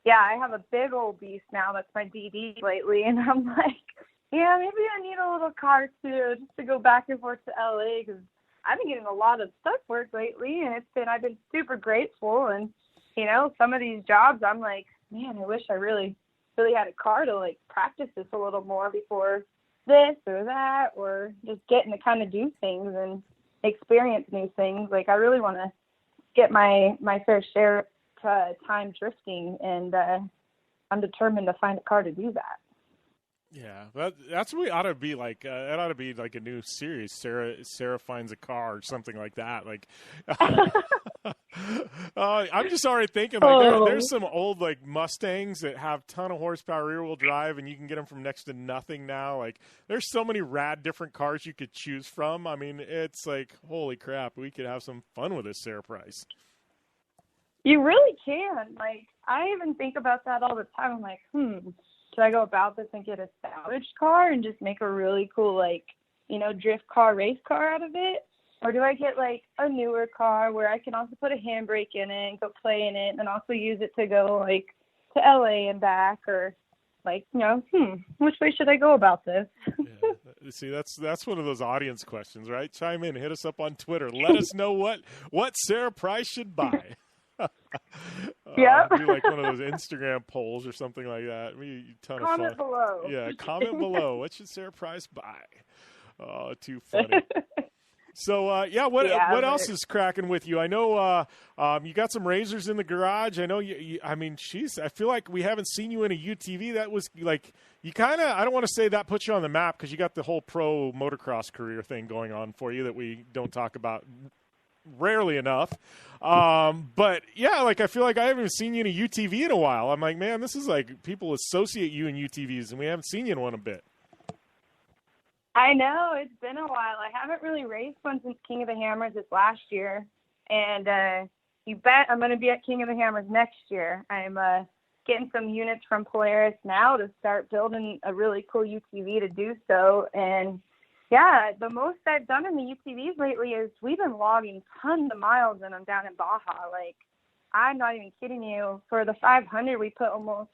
yeah, I have a big old beast now that's my DD lately, and I'm like, yeah, maybe I need a little car too, just to go back and forth to LA, because I've been getting a lot of stunt work lately, and I've been super grateful, and, you know, some of these jobs, I'm like, man, I wish I really had a car to, like, practice this a little more before this or that, or just getting to kind of do things and experience new things. Like, I really want to get my fair share of time drifting, and I'm determined to find a car to do that. Yeah, that's what we ought to be like. That ought to be like a new series. Sarah finds a car or something like that. Like, I'm just already thinking like there's some old like Mustangs that have ton of horsepower, rear wheel drive, and you can get them from next to nothing now. Like, there's so many rad different cars you could choose from. I mean, it's like, holy crap, we could have some fun with this Sara Price. You really can. Like, I even think about that all the time. I'm like, should I go about this and get a salvaged car and just make a really cool, like, you know, drift car, race car out of it? Or do I get, like, a newer car where I can also put a handbrake in it and go play in it and also use it to go, like, to LA and back? Or, like, you know, which way should I go about this? Yeah. See, that's one of those audience questions, right? Chime in, hit us up on Twitter. Let us know what Sara Price should buy. Yeah, do like one of those Instagram polls or something like that. Comment below. Yeah, comment below. What should Sara Price buy? Oh, too funny. So, what else is cracking with you? I know you got some razors in the garage. I know I feel like we haven't seen you in a UTV. That was like, you kind of, I don't want to say that puts you on the map because you got the whole pro motocross career thing going on for you that we don't talk about rarely enough. But yeah, like I feel like I haven't even seen you in a UTV in a while. I'm like, man, this is like people associate you in UTVs and we haven't seen you in one a bit. I know, it's been a while. I haven't really raced one since King of the Hammers this last year. And you bet I'm going to be at King of the Hammers next year. I'm getting some units from Polaris now to start building a really cool UTV to do so. And yeah, the most I've done in the UTVs lately is we've been logging tons of miles in them down in Baja. Like, I'm not even kidding you. For the 500, we put almost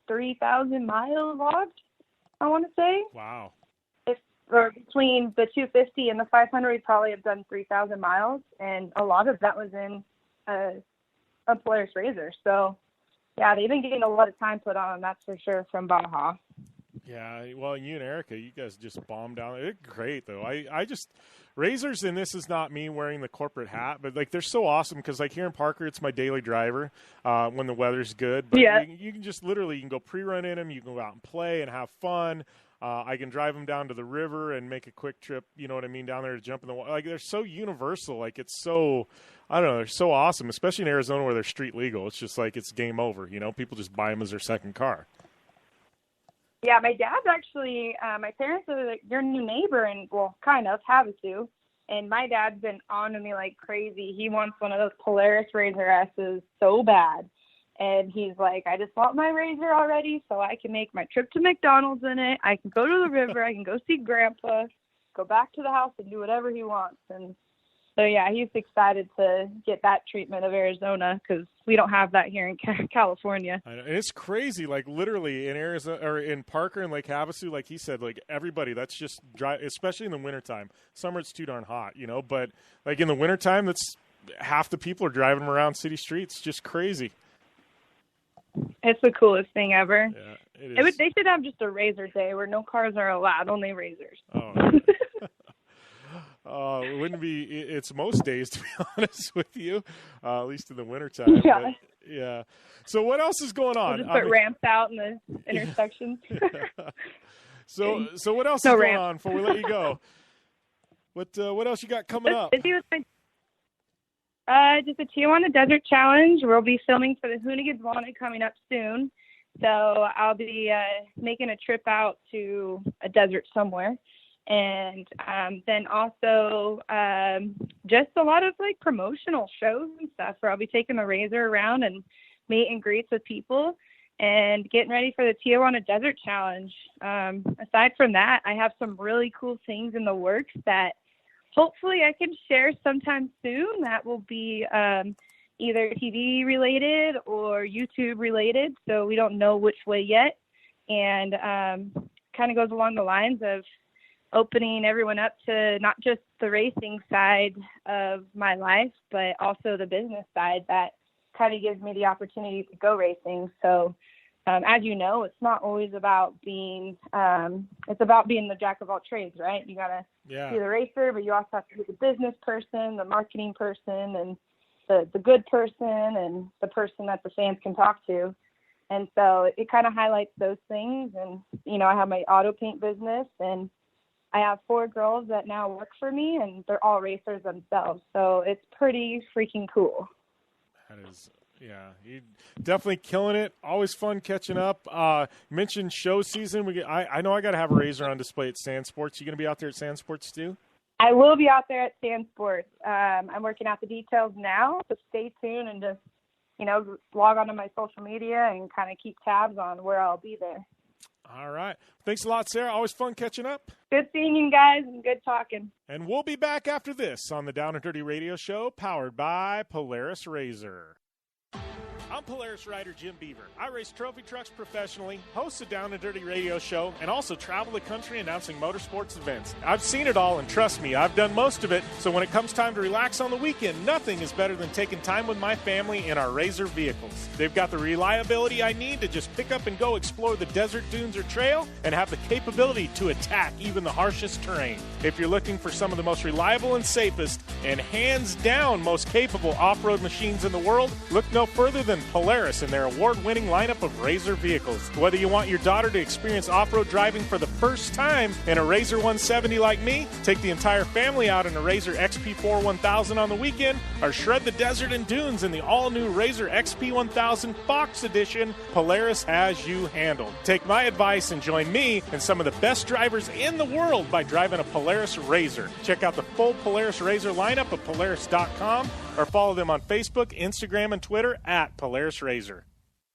3,000 miles logged, I want to say. Wow. Or between the 250 and the 500, we probably have done 3,000 miles, and a lot of that was in a Polaris Razor. So, yeah, they've been getting a lot of time put on them, that's for sure, from Baja. Yeah, well, you and Erica, you guys just bombed down. It's great, though. I just Razors, and this is not me wearing the corporate hat, but like they're so awesome because like here in Parker, it's my daily driver when the weather's good. But yeah, you can just literally you can go pre-run in them, you can go out and play and have fun. I can drive them down to the river and make a quick trip, you know what I mean, down there to jump in the water. Like, they're so universal. Like, it's so, I don't know, they're so awesome, especially in Arizona where they're street legal. It's just like it's game over, you know? People just buy them as their second car. Yeah, my dad's actually, my parents are like your new neighbor, and, well, kind of, Havasu. And my dad's been on to me like crazy. He wants one of those Polaris Razor S's so bad. And he's like, I just want my Razor already so I can make my trip to McDonald's in it. I can go to the river. I can go see Grandpa, go back to the house and do whatever he wants. And so, yeah, he's excited to get that treatment of Arizona because we don't have that here in California. I know. And it's crazy. Like, literally in Arizona or in Parker and Lake Havasu, like he said, like everybody, that's just dry, especially in the wintertime. Summer, it's too darn hot, you know. But, like, in the wintertime, that's half the people are driving around city streets. Just crazy. It's the coolest thing ever. Yeah, it is. They should have just a Razor Day where no cars are allowed, only Razors. Oh, it wouldn't be. It's most days, to be honest with you, at least in the wintertime. Yeah. But, yeah. So what else is going on? We'll just put ramps out in the intersections. So what else is going on before we let you go? What else you got coming up? Just a Tijuana Desert Challenge. We'll be filming for the Hoonigans Wanted coming up soon. So I'll be making a trip out to a desert somewhere. And then also just a lot of like promotional shows and stuff where I'll be taking the Razor around and meet and greets with people and getting ready for the Tijuana Desert Challenge. Aside from that, I have some really cool things in the works that hopefully I can share sometime soon. That will be either TV related or YouTube related. So we don't know which way yet. And kind of goes along the lines of opening everyone up to not just the racing side of my life, but also the business side that kind of gives me the opportunity to go racing. So as you know, it's not always about being, it's about being the jack of all trades, right? You got to be the racer, but you also have to be the business person, the marketing person, and the good person, and the person that the fans can talk to. And so it kind of highlights those things. And, you know, I have my auto paint business, and I have 4 girls that now work for me, and they're all racers themselves. So it's pretty freaking cool. That is, yeah, you're definitely killing it. Always fun catching up. Mentioned show season. I know I got to have a Razor on display at Sand Sports. You going to be out there at Sand Sports too? I will be out there at Sand Sports. I'm working out the details now, so stay tuned and just, you know, log onto my social media and kind of keep tabs on where I'll be there. All right. Thanks a lot, Sarah. Always fun catching up. Good seeing you guys and good talking. And we'll be back after this on the Down and Dirty Radio Show, powered by Polaris Razor. I'm Polaris rider Jim Beaver. I race trophy trucks professionally, host a Down and Dirty radio show, and also travel the country announcing motorsports events. I've seen it all, and trust me, I've done most of it. So when it comes time to relax on the weekend, nothing is better than taking time with my family in our RZR vehicles. They've got the reliability I need to just pick up and go explore the desert, dunes, or trail, and have the capability to attack even the harshest terrain. If you're looking for some of the most reliable and safest, and hands down most capable off-road machines in the world, look no further than Polaris and their award-winning lineup of RZR vehicles. Whether you want your daughter to experience off-road driving for the first time in a RZR 170 like me, take the entire family out in a RZR XP4 1000 on the weekend, or shred the desert and dunes in the all-new RZR XP 1000 Fox Edition, Polaris has you handled. Take my advice and join me and some of the best drivers in the world by driving a Polaris RZR. Check out the full Polaris RZR lineup at Polaris.com or follow them on Facebook, Instagram, and Twitter at Polaris RZR.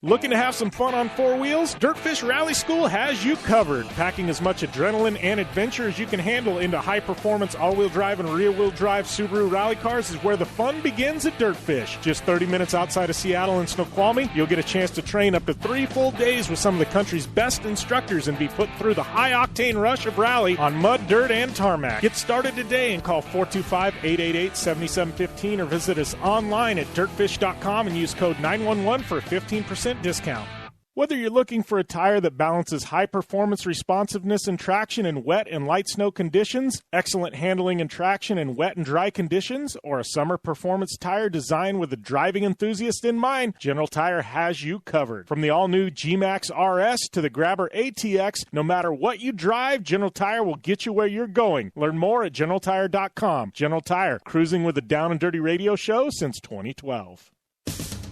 Looking to have some fun on four wheels? Dirtfish Rally School has you covered. Packing as much adrenaline and adventure as you can handle into high-performance all-wheel drive and rear-wheel drive Subaru rally cars is where the fun begins at Dirtfish. Just 30 minutes outside of Seattle in Snoqualmie, you'll get a chance to train up to 3 full days with some of the country's best instructors and be put through the high-octane rush of rally on mud, dirt, and tarmac. Get started today and call 425-888-7715 or visit us online at dirtfish.com and use code 911 for a 15% discount. Whether you're looking for a tire that balances high performance responsiveness and traction in wet and light snow conditions, excellent handling and traction in wet and dry conditions, or a summer performance tire designed with the driving enthusiast in mind, General Tire has you covered. From the all-new G-Max RS to the Grabber ATX, no matter what you drive, General Tire will get you where you're going. Learn more at GeneralTire.com. General Tire, cruising with the Down and Dirty radio show since 2012.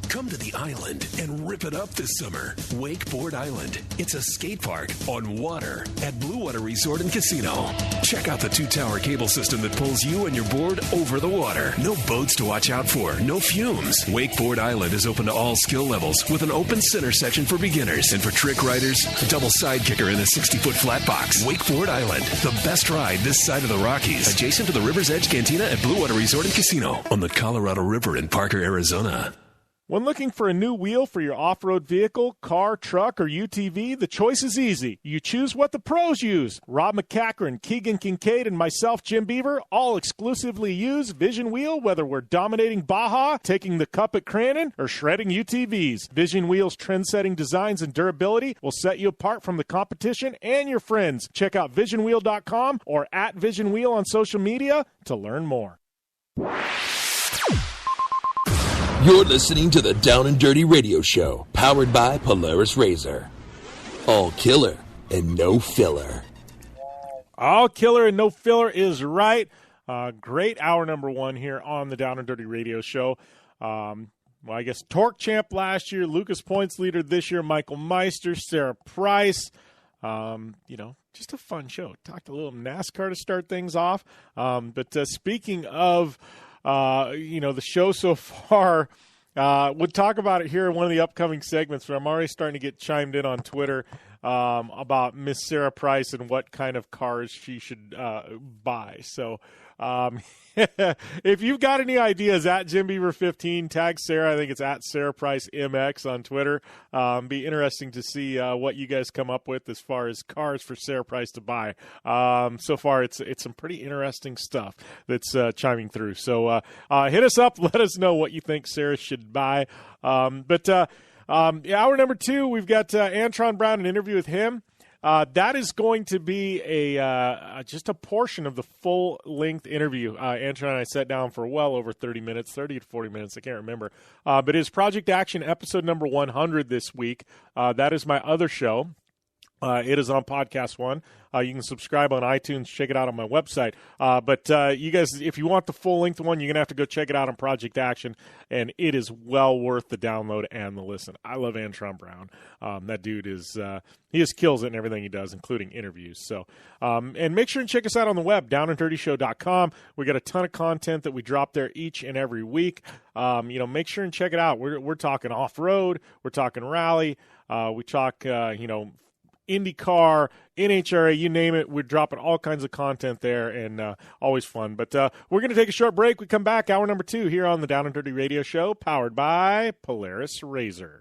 Come to the island and rip it up this summer. Wakeboard Island. It's a skate park on water at Blue Water Resort and Casino. Check out the 2-tower cable system that pulls you and your board over the water. No boats to watch out for, no fumes. Wakeboard Island is open to all skill levels with an open center section for beginners. And for trick riders, a double side kicker in a 60-foot flat box. Wakeboard Island, the best ride this side of the Rockies. Adjacent to the River's Edge Cantina at Blue Water Resort and Casino on the Colorado River in Parker, Arizona. When looking for a new wheel for your off-road vehicle, car, truck, or UTV, the choice is easy. You choose what the pros use. Rob McCachran, Keegan Kincaid, and myself, Jim Beaver, all exclusively use Vision Wheel, whether we're dominating Baja, taking the cup at Crandon, or shredding UTVs. Vision Wheel's trend-setting designs and durability will set you apart from the competition and your friends. Check out visionwheel.com or at Vision Wheel on social media to learn more. You're listening to the Down and Dirty Radio Show, powered by Polaris RZR. All killer and no filler. All killer and no filler is right. Great hour number one here on the Down and Dirty Radio Show. Well, I guess Torque Champ last year, Lucas Points leader this year, Michael Meister, Sara Price. Just a fun show. Talked a little NASCAR to start things off. But speaking of the show so far, we'll talk about it here in one of the upcoming segments, but I'm already starting to get chimed in on Twitter about Miss Sara Price and what kind of cars she should buy. So if you've got any ideas, at Jim Beaver 15, tag Sarah. I think it's at Sara Price MX on Twitter. Be interesting to see what you guys come up with as far as cars for Sara Price to buy. So far, it's some pretty interesting stuff that's chiming through. So hit us up. Let us know what you think Sarah should buy. Hour number 2, we've got Antron Brown, an interview with him. That is going to be just a portion of the full-length interview. Antron and I sat down for well over 30 to 40 minutes. I can't remember. But it's Project Action episode number 100 this week. That is my other show. It is on Podcast One. You can subscribe on iTunes. Check it out on my website. But you guys, if you want the full-length one, you're going to have to go check it out on Project Action, and it is well worth the download and the listen. I love Antron Brown. That dude is he just kills it in everything he does, including interviews. So, and make sure and check us out on the web, downanddirtyshow.com. We got a ton of content that we drop there each and every week. Make sure and check it out. We're talking off-road. We're talking rally. We talk, IndyCar, NHRA, you name it. We're dropping all kinds of content there, and always fun. But we're going to take a short break. We come back, hour number 2 here on the Down and Dirty Radio Show, powered by Polaris RZR.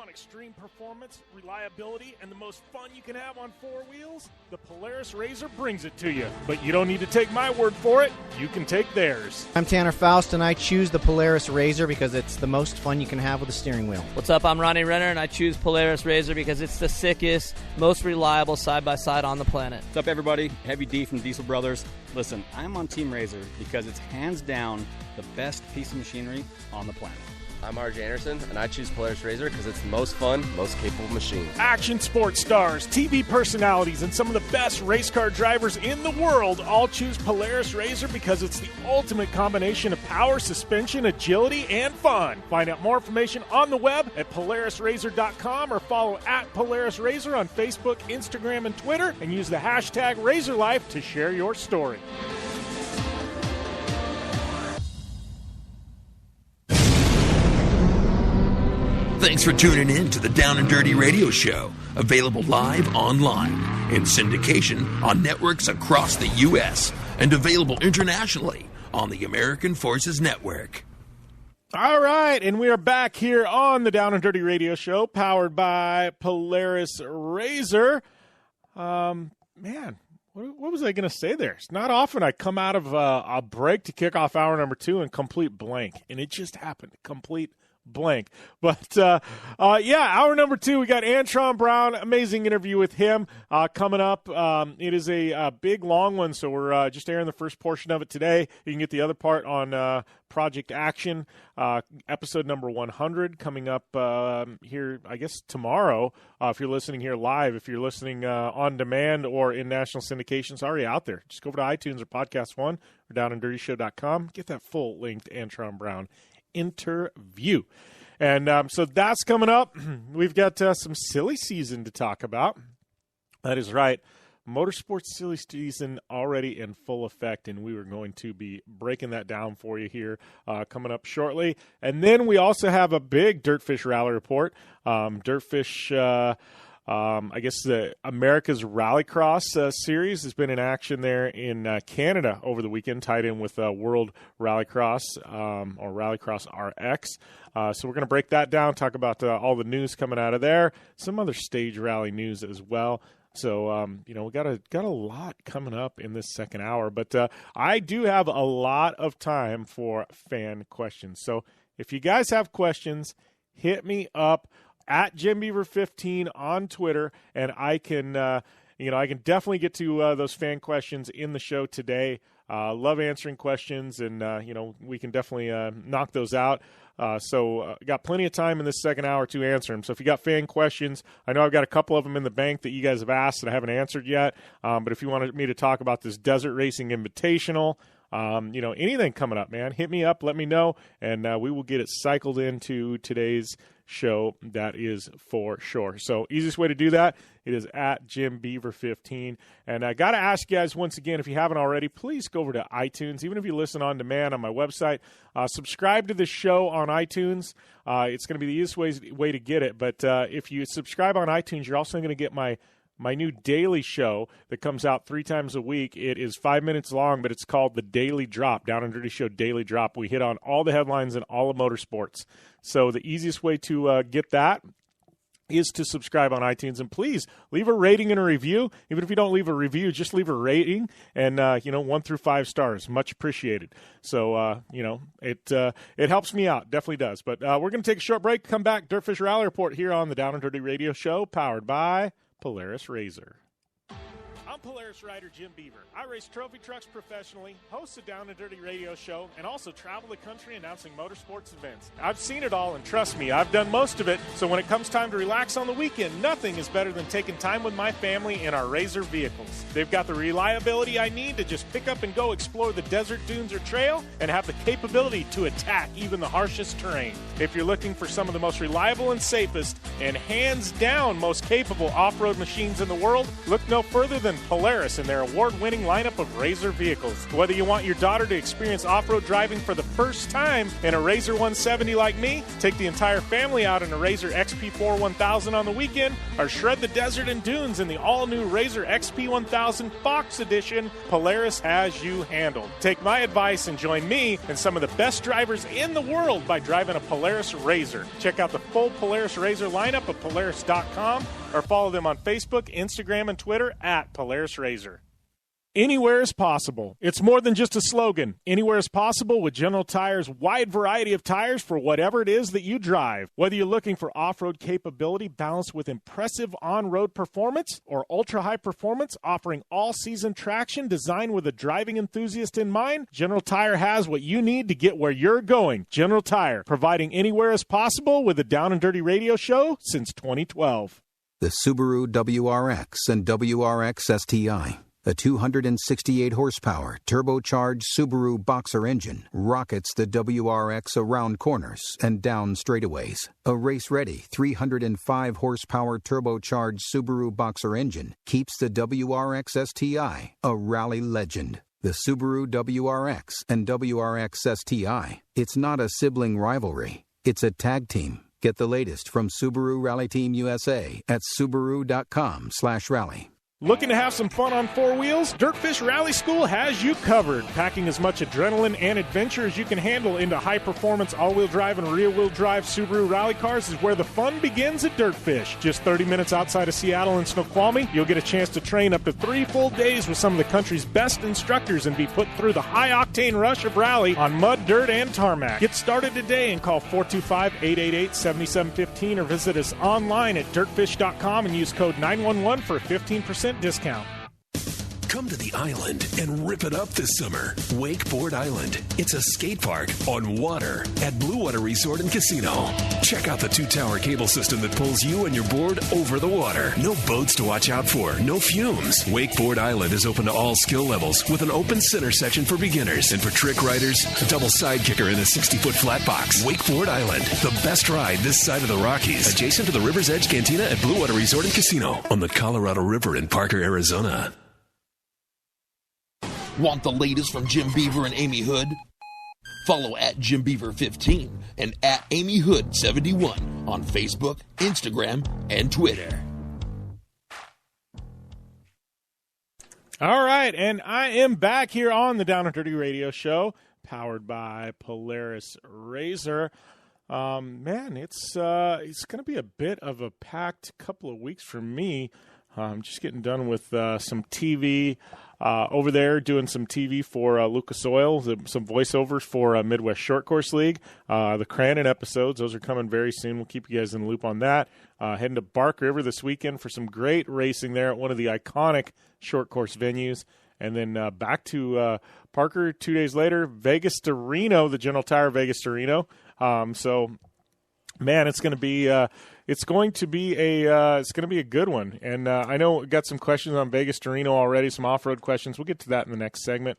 Extreme performance, reliability, and the most fun you can have on 4 wheels? The Polaris RZR brings it to you. But you don't need to take my word for it. You can take theirs. I'm Tanner Faust, and I choose the Polaris RZR because it's the most fun you can have with a steering wheel. What's up? I'm Ronnie Renner, and I choose Polaris RZR because it's the sickest, most reliable side-by-side on the planet. What's up, everybody? Heavy D from Diesel Brothers. Listen, I'm on Team RZR because it's hands down the best piece of machinery on the planet. I'm RJ Anderson, and I choose Polaris RZR because it's the most fun, most capable machine. Action sports stars, TV personalities, and some of the best race car drivers in the world all choose Polaris RZR because it's the ultimate combination of power, suspension, agility, and fun. Find out more information on the web at PolarisRZR.com or follow at Polaris RZR on Facebook, Instagram, and Twitter, and use the hashtag RazorLife to share your story. Thanks for tuning in to the Down and Dirty Radio Show, available live online, in syndication on networks across the U.S., and available internationally on the American Forces Network. All right, and we are back here on the Down and Dirty Radio Show, powered by Polaris RZR. Man, what was I going to say there? It's not often I come out of a break to kick off hour number 2 and complete blank, and it just happened, complete blank. But hour number 2, we got Antron Brown. Amazing interview with him coming up. It is a big long one, so we're just airing the first portion of it today. You can get the other part on Project Action, episode number 100 coming up here, I guess tomorrow, if you're listening here live. If you're listening on demand or in national syndication, it's already out there. Just go over to iTunes or Podcast One or downanddirtyshow.com. Get that full length Antron Brown interview. And so that's coming up. We've got some silly season to talk about. That is right. Motorsports silly season already in full effect, and we were going to be breaking that down for you here coming up shortly. And then we also have a big Dirtfish rally report. Dirtfish, I guess the America's Rallycross series has been in action there in Canada over the weekend, tied in with World Rallycross or Rallycross RX. So we're going to break that down, talk about all the news coming out of there, some other stage rally news as well. So, we got a lot coming up in this second hour, but I do have a lot of time for fan questions. So if you guys have questions, hit me up at JimBeaver15 on Twitter, and I can, I can definitely get to those fan questions in the show today. Love answering questions, and, we can definitely knock those out. So got plenty of time in this second hour to answer them. So if you got fan questions, I know I've got a couple of them in the bank that you guys have asked that I haven't answered yet. But if you wanted me to talk about this Desert Racing Invitational, anything coming up, man, hit me up, let me know, and we will get it cycled into today's show. That is for sure. So easiest way to do that, it is at JimBeaver15. And I got to ask you guys once again, if you haven't already, please go over to iTunes. Even if you listen on demand on my website, subscribe to the show on iTunes. It's going to be the easiest way to get it. But if you subscribe on iTunes, you're also going to get my new daily show that comes out 3 times a week. It is 5 minutes long, but it's called The Daily Drop, Down and Dirty Show Daily Drop. We hit on all the headlines in all of motorsports. So the easiest way to get that is to subscribe on iTunes. And please leave a rating and a review. Even if you don't leave a review, just leave a rating and, 1 through 5 stars. Much appreciated. So, it helps me out. Definitely does. But we're going to take a short break. Come back. Dirtfish Rally Report here on the Down and Dirty Radio Show, powered by Polaris RZR. I'm Polaris rider Jim Beaver. I race trophy trucks professionally, host a Down and Dirty radio show, and also travel the country announcing motorsports events. I've seen it all, and trust me, I've done most of it. So when it comes time to relax on the weekend, nothing is better than taking time with my family in our RZR vehicles. They've got the reliability I need to just pick up and go explore the desert, dunes, or trail, and have the capability to attack even the harshest terrain. If you're looking for some of the most reliable and safest, and hands down most capable off-road machines in the world, look no further than Polaris and their award-winning lineup of RZR vehicles. Whether you want your daughter to experience off-road driving for the first time in a RZR 170 like me, take the entire family out in a RZR XP4 1000 on the weekend, or shred the desert and dunes in the all-new RZR XP 1000 Fox Edition, Polaris has you handled. Take my advice and join me and some of the best drivers in the world by driving a Polaris RZR. Check out the full Polaris RZR lineup at Polaris.com or follow them on Facebook, Instagram, and Twitter at Polaris RZR. Anywhere is possible. It's more than just a slogan. Anywhere is possible with General Tire's wide variety of tires for whatever it is that you drive. Whether you're looking for off-road capability balanced with impressive on-road performance or ultra-high performance offering all-season traction designed with a driving enthusiast in mind, General Tire has what you need to get where you're going. General Tire, providing anywhere is possible with a Down and Dirty radio show since 2012. The Subaru WRX and WRX STI. A 268 horsepower turbocharged Subaru Boxer engine rockets the WRX around corners and down straightaways. A race-ready 305 horsepower turbocharged Subaru Boxer engine keeps the WRX STI a rally legend. The Subaru WRX and WRX STI. It's not a sibling rivalry. It's a tag team. Get the latest from Subaru Rally Team USA at Subaru.com/rally. Looking to have some fun on four wheels? Dirtfish Rally School has you covered. Packing as much adrenaline and adventure as you can handle into high-performance all-wheel drive and rear-wheel drive Subaru rally cars is where the fun begins at Dirtfish. Just 30 minutes outside of Seattle in Snoqualmie, you'll get a chance to train up to 3 full days with some of the country's best instructors and be put through the high-octane rush of rally on mud, dirt, and tarmac. Get started today and call 425-888-7715 or visit us online at dirtfish.com and use code 911 for a 15% discount. Come to the island and rip it up this summer. Wakeboard Island. It's a skate park on water at Blue Water Resort and Casino. Check out the 2-tower cable system that pulls you and your board over the water. No boats to watch out for, no fumes. Wakeboard Island is open to all skill levels with an open center section for beginners. And for trick riders, a double side kicker in a 60-foot flat box. Wakeboard Island, the best ride this side of the Rockies. Adjacent to the River's Edge Cantina at Blue Water Resort and Casino on the Colorado River in Parker, Arizona. Want the latest from Jim Beaver and Amy Hood? Follow at Jim Beaver 15 and at Amy Hood 71 on Facebook, Instagram, and Twitter. All right, and I am back here on the Down and Dirty Radio Show, powered by Polaris RZR. Man, it's going to be a bit of a packed couple of weeks for me. I'm just getting done with some TV over there, doing some TV for Lucas Oil, some voiceovers for Midwest Short Course League. The Crandon episodes, those are coming very soon. We'll keep you guys in the loop on that. Heading to Bark River this weekend for some great racing there at one of the iconic short course venues. And then back to Parker 2 days later, Vegas to Reno, the General Tire Vegas to Reno. So, man, it's going to be a good one. And I know we got some questions on Vegas to Reno already, some off-road questions. We'll get to that in the next segment.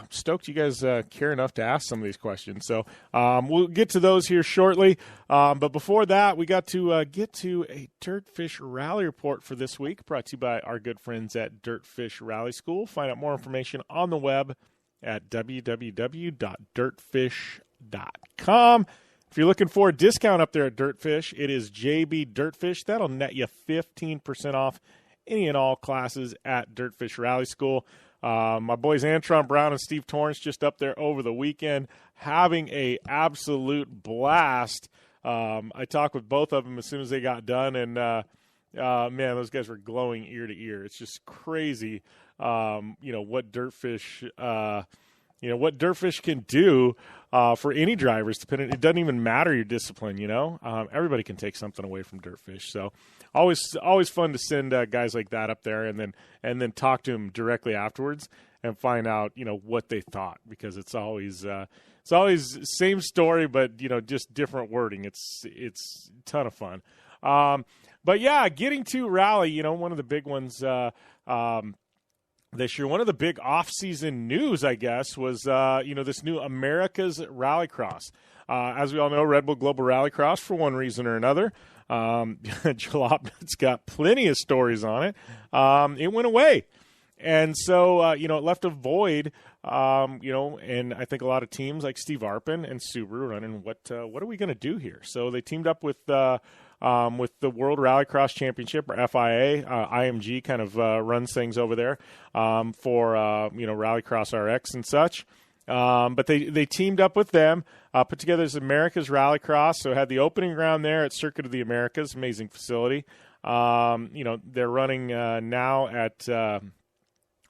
Stoked you guys care enough to ask some of these questions. So we'll get to those here shortly. But before that, we got to get to a Dirtfish Rally Report for this week, brought to you by our good friends at Dirtfish Rally School. Find out more information on the web at www.dirtfish.com. If you're looking for a discount up there at Dirtfish, it is JB Dirtfish. That'll net you 15% off any and all classes at Dirtfish Rally School. My boys Antron Brown and Steve Torrance just up there over the weekend having a absolute blast. I talked with both of them as soon as they got done, and man, those guys were glowing ear to ear. It's just crazy, what Dirtfish can do for any drivers. It doesn't even matter your discipline, everybody can take something away from Dirtfish. So always fun to send guys like that up there and then talk to them directly afterwards and find out, what they thought, because it's always same story, but just different wording. It's a ton of fun. But yeah, getting to rally, one of the big ones, this year. One of the big off-season news, I guess, was this new America's Rallycross. As we all know, Red Bull Global Rallycross, for one reason or another, Jalopnik's got plenty of stories on it. It went away. And so, it left a void, and I think a lot of teams like Steve Arpin and Subaru running, what are we going to do here? So they teamed up with the World Rallycross Championship, or FIA. IMG kind of runs things over there for Rallycross Rx and such. But they teamed up with them, put together this America's Rallycross. So had the opening round there at Circuit of the Americas, amazing facility. They're running now at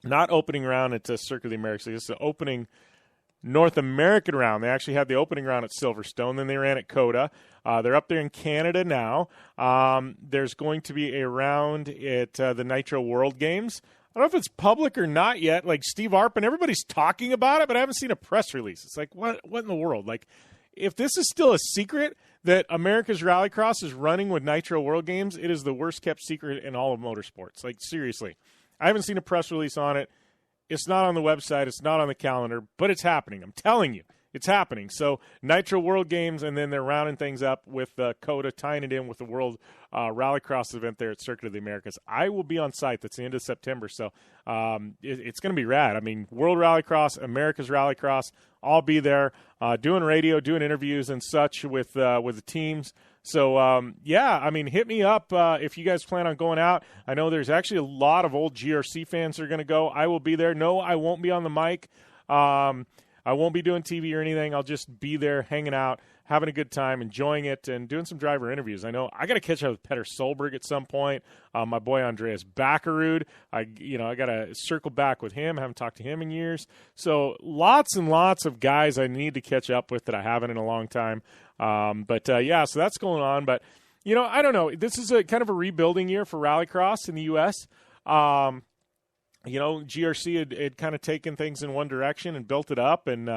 not opening round at Circuit of the Americas. It's the opening North American round. They actually had the opening round at Silverstone. Then they ran at COTA. They're up there in Canada now. There's going to be a round at the Nitro World Games. I don't know if it's public or not yet. Like Steve Arpin, everybody's talking about it, but I haven't seen a press release. It's like, what in the world? Like, if this is still a secret that America's Rallycross is running with Nitro World Games, it is the worst kept secret in all of motorsports. Like, seriously. I haven't seen a press release on it. It's not on the website. It's not on the calendar, but it's happening. I'm telling you, it's happening. So Nitro World Games, and then they're rounding things up with COTA, tying it in with the World Rallycross event there at Circuit of the Americas. I will be on site. That's the end of September, so it's going to be rad. I mean, World Rallycross, America's Rallycross, I'll be there doing radio, doing interviews and such with the teams. So, hit me up if you guys plan on going out. I know there's actually a lot of old GRC fans that are going to go. I will be there. No, I won't be on the mic. I won't be doing TV or anything. I'll just be there hanging out, having a good time, enjoying it, and doing some driver interviews. I know I got to catch up with Petter Solberg at some point. My boy Andreas Backerud. I got to circle back with him. I haven't talked to him in years. So lots and lots of guys I need to catch up with that I haven't in a long time. So that's going on. But, I don't know. This is a kind of a rebuilding year for Rallycross in the U.S. GRC had kind of taken things in one direction and built it up. And,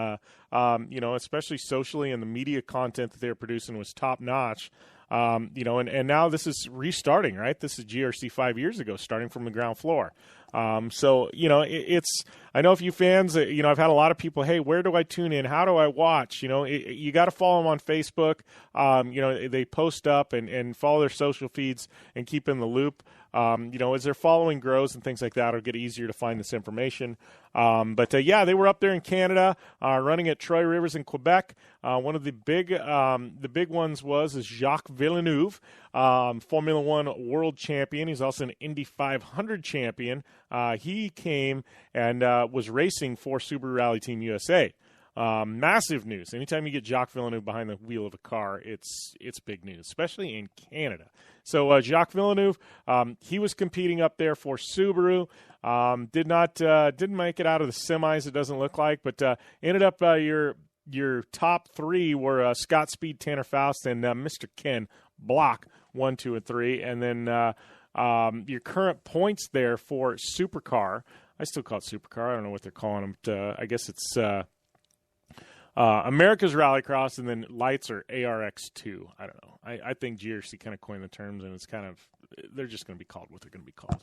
especially socially, and the media content that they were producing was top notch. And now this is restarting, right? This is GRC 5 years ago, starting from the ground floor. I know a few fans, I've had a lot of people, hey, where do I tune in? How do I watch? You got to follow them on Facebook. They post up and follow their social feeds and keep in the loop. As their following grows and things like that, it'll get easier to find this information. They were up there in Canada, running at Trois Rivers in Quebec. One of the big ones is Jacques Villeneuve, Formula One world champion. He's also an Indy 500 champion. He came and was racing for Subaru Rally Team USA. Massive news. Anytime you get Jacques Villeneuve behind the wheel of a car, it's big news, especially in Canada. So Jacques Villeneuve, he was competing up there for Subaru. Didn't make it out of the semis, it doesn't look like, but ended up your top three were Scott Speed, Tanner Faust, and Mr. Ken Block, 1, 2, and 3. And then your current points there for Supercar. I still call it Supercar. I don't know what they're calling them. But, I guess it's America's Rallycross, and then lights are ARX2. I don't know. I think GRC kind of coined the terms, and it's kind of, they're just going to be called what they're going to be called.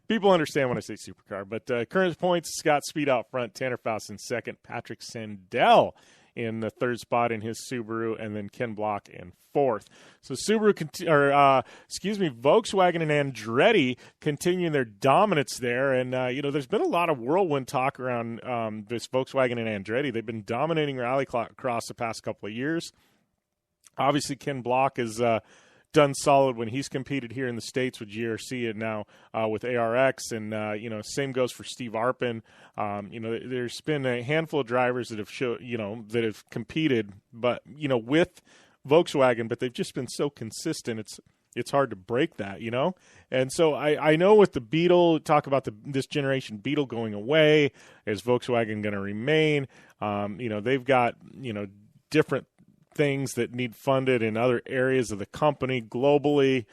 People understand when I say Supercar. But current points, Scott Speed out front, Tanner Faust in second, Patrick Sandell in the third spot in his Subaru, and then Ken Block in fourth. So Volkswagen and Andretti continuing their dominance there. And, there's been a lot of whirlwind talk around this Volkswagen and Andretti. They've been dominating rallycross the past couple of years. Obviously, Ken Block has done solid when he's competed here in the States with GRC and now with ARX. And, same goes for Steve Arpin. There's been a handful of drivers that have that have competed, but, with Volkswagen, but they've just been so consistent. It's hard to break that, And so I know with the Beetle, talk about this generation Beetle going away, is Volkswagen going to remain? They've got, different things that need funded in other areas of the company globally,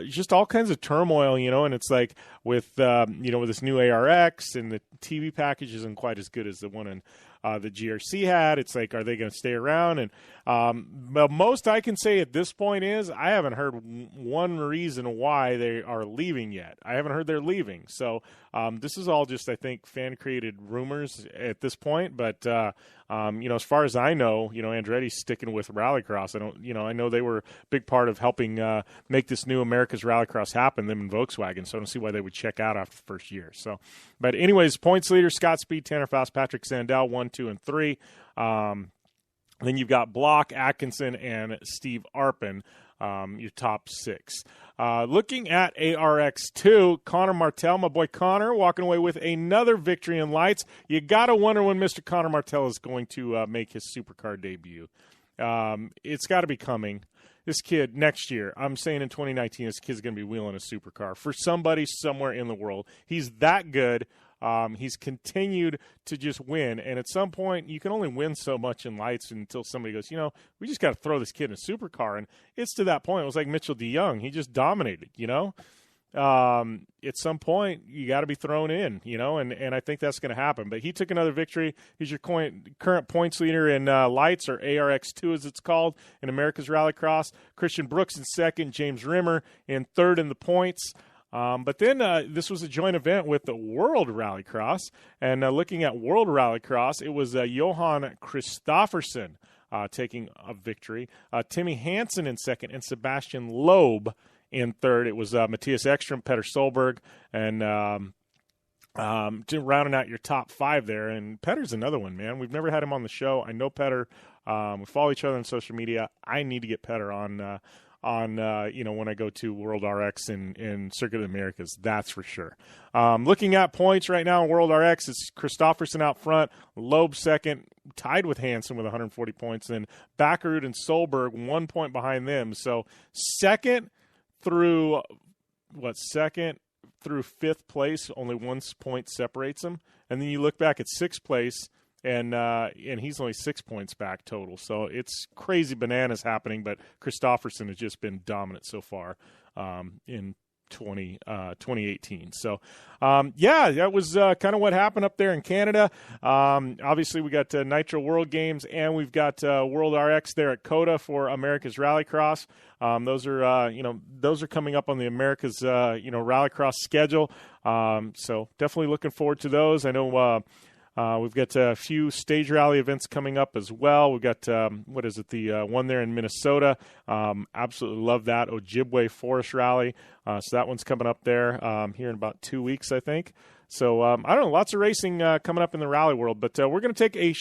just all kinds of turmoil, and it's like with this new ARX and the TV package isn't quite as good as the one in the GRC had. It's like, are they going to stay around? And the most I can say at this point is I haven't heard one reason why they are leaving yet. I haven't heard they're leaving. So this is all just, I think, fan-created rumors at this point. But, as far as I know, Andretti's sticking with Rallycross. I know they were a big part of helping make this new America's Rallycross happen, them and Volkswagen. So I don't see why they would check out after the first year. So, but anyways, points leader, Scott Speed, Tanner Faust, Patrick Sandell, 1, 2, and 3. Then you've got Block, Atkinson, and Steve Arpin, your top 6. Looking at ARX2, Connor Martell, my boy Connor, walking away with another victory in lights. You got to wonder when Mr. Connor Martell is going to make his supercar debut. It's got to be coming. This kid, next year, I'm saying in 2019, this kid's going to be wheeling a supercar for somebody somewhere in the world. He's that good. He's continued to just win. And at some point, you can only win so much in lights until somebody goes, we just got to throw this kid in a supercar. And it's to that point. It was like Mitchell DeYoung. He just dominated, At some point, you got to be thrown in, and I think that's going to happen. But he took another victory. He's your current points leader in lights, or ARX2 as it's called, in America's Rallycross. Christian Brooks in second, James Rimmer in third in the points. But then this was a joint event with the World Rallycross. And looking at World Rallycross, it was Johan Kristoffersen taking a victory. Timmy Hansen in second, and Sebastian Loeb in third. It was Matthias Ekstrom, Petter Solberg, and rounding out your top 5 there. And Petter's another one, man. We've never had him on the show. I know Petter. We follow each other on social media. I need to get Petter on when I go to World Rx in Circuit of the Americas, that's for sure. Looking at points right now in World Rx, it's Kristoffersen out front, Loeb second, tied with Hansen with 140 points, then Backerud and Solberg 1 point behind them. So second through fifth place, only 1 point separates them. And then you look back at sixth place, and he's only 6 points back total. So it's crazy bananas happening, but Kristoffersen has just been dominant so far in 2018. So, that was kind of what happened up there in Canada. Obviously, we got Nitro World Games, and we've got World RX there at COTA for America's Rallycross. Those are coming up on the America's Rallycross schedule. So definitely looking forward to those. I know. We've got a few stage rally events coming up as well. We've got, the one there in Minnesota. Absolutely love that. Ojibwe Forest Rally. So that one's coming up there here in about 2 weeks, I think. So, I don't know, lots of racing coming up in the rally world. But we're going to take a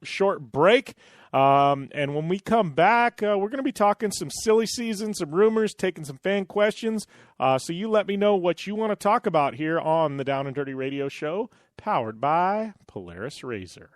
short break. And when we come back, we're going to be talking some silly season, some rumors, taking some fan questions. So you let me know what you want to talk about here on the Down and Dirty Radio Show, powered by Polaris Razor.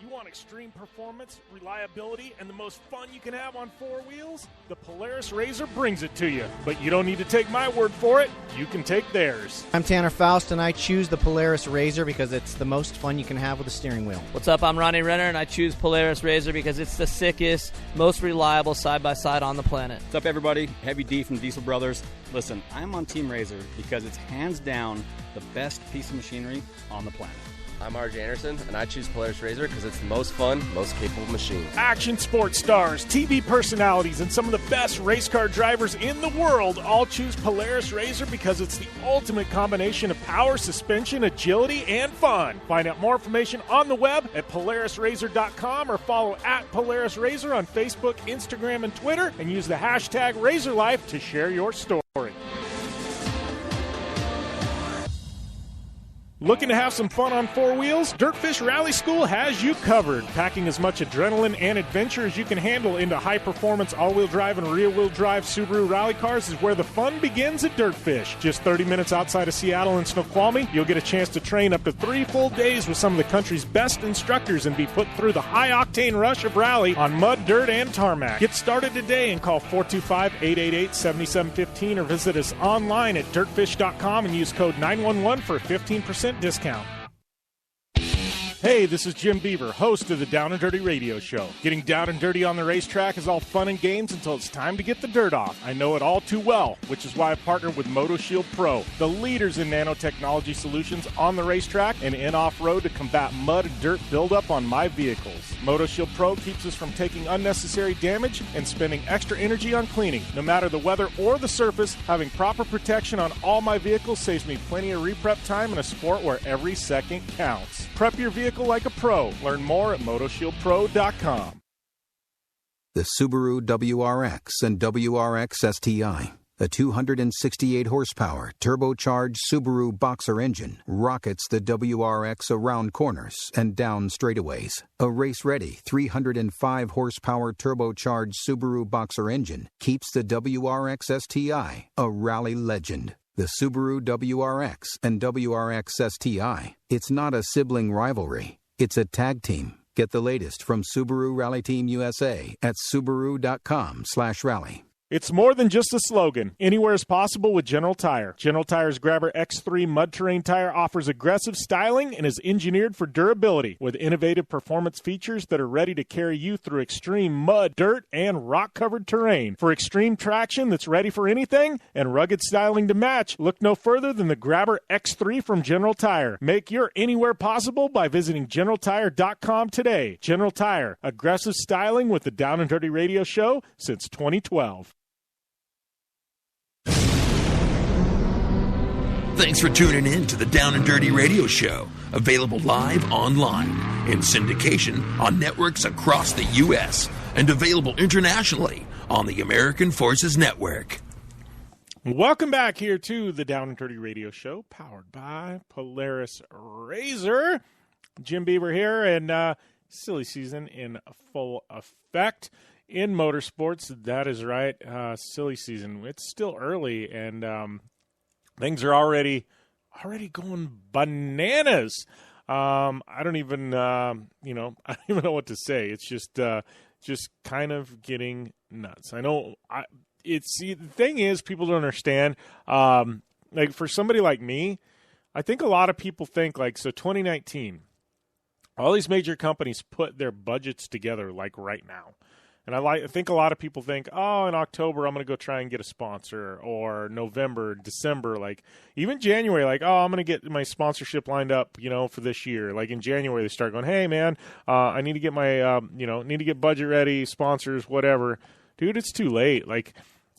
You want extreme performance, reliability, and the most fun you can have on 4 wheels? The Polaris Razor brings it to you. But you don't need to take my word for it. You can take theirs. I'm Tanner Faust, and I choose the Polaris Razor because it's the most fun you can have with a steering wheel. What's up? I'm Ronnie Renner, and I choose Polaris Razor because it's the sickest, most reliable side-by-side on the planet. What's up, everybody? Heavy D from Diesel Brothers. Listen, I'm on Team Razor because it's hands down the best piece of machinery on the planet. I'm RJ Anderson, and I choose Polaris Razor because it's the most fun, most capable machine. Action sports stars, TV personalities, and some of the best race car drivers in the world all choose Polaris Razor because it's the ultimate combination of power, suspension, agility, and fun. Find out more information on the web at PolarisRazor.com or follow at Polaris Razor on Facebook, Instagram, and Twitter, and use the hashtag RazorLife to share your story. Looking to have some fun on 4 wheels? Dirtfish Rally School has you covered. Packing as much adrenaline and adventure as you can handle into high-performance all-wheel drive and rear-wheel drive Subaru rally cars is where the fun begins at Dirtfish. Just 30 minutes outside of Seattle in Snoqualmie, you'll get a chance to train up to 3 full days with some of the country's best instructors and be put through the high-octane rush of rally on mud, dirt, and tarmac. Get started today and call 425-888-7715 or visit us online at dirtfish.com and use code 911 for a 15% discount. Hey, this is Jim Beaver, host of the Down and Dirty Radio Show. Getting down and dirty on the racetrack is all fun and games until it's time to get the dirt off. I know it all too well, which is why I partnered with MotoShield Pro, the leaders in nanotechnology solutions on the racetrack and in off-road to combat mud and dirt buildup on my vehicles. MotoShield Pro keeps us from taking unnecessary damage and spending extra energy on cleaning. No matter the weather or the surface, having proper protection on all my vehicles saves me plenty of reprep time in a sport where every second counts. Prep your vehicle like a pro. Learn more at MotoShieldPro.com. The Subaru WRX and WRX STI, a 268-horsepower turbocharged Subaru Boxer engine, rockets the WRX around corners and down straightaways. A race-ready 305-horsepower turbocharged Subaru Boxer engine keeps the WRX STI a rally legend. The Subaru WRX and WRX STI, it's not a sibling rivalry. It's a tag team. Get the latest from Subaru Rally Team USA at Subaru.com/rally. It's more than just a slogan. Anywhere is possible with General Tire. General Tire's Grabber X3 mud terrain tire offers aggressive styling and is engineered for durability with innovative performance features that are ready to carry you through extreme mud, dirt, and rock-covered terrain. For extreme traction that's ready for anything and rugged styling to match, look no further than the Grabber X3 from General Tire. Make your anywhere possible by visiting GeneralTire.com today. General Tire, aggressive styling with the Down and Dirty Radio Show since 2012. Thanks for tuning in to the Down and Dirty Radio Show, available live online, in syndication on networks across the U.S., and available internationally on the American Forces Network. Welcome back here to the Down and Dirty Radio Show, powered by Polaris Razor. Jim Beaver here, and silly season in full effect in motorsports. That is right, silly season. It's still early, and things are already going bananas. I don't even I don't even know what to say. It's just kind of getting nuts. I know. The thing is, people don't understand. Like for somebody like me, I think a lot of people think 2019, all these major companies put their budgets together right now. And I think a lot of people think, oh, in October I'm going to go try and get a sponsor, or November, December, even January, I'm going to get my sponsorship lined up, for this year. In January they start going, hey man, I need to get my, need to get budget ready, sponsors, whatever. Dude, it's too late.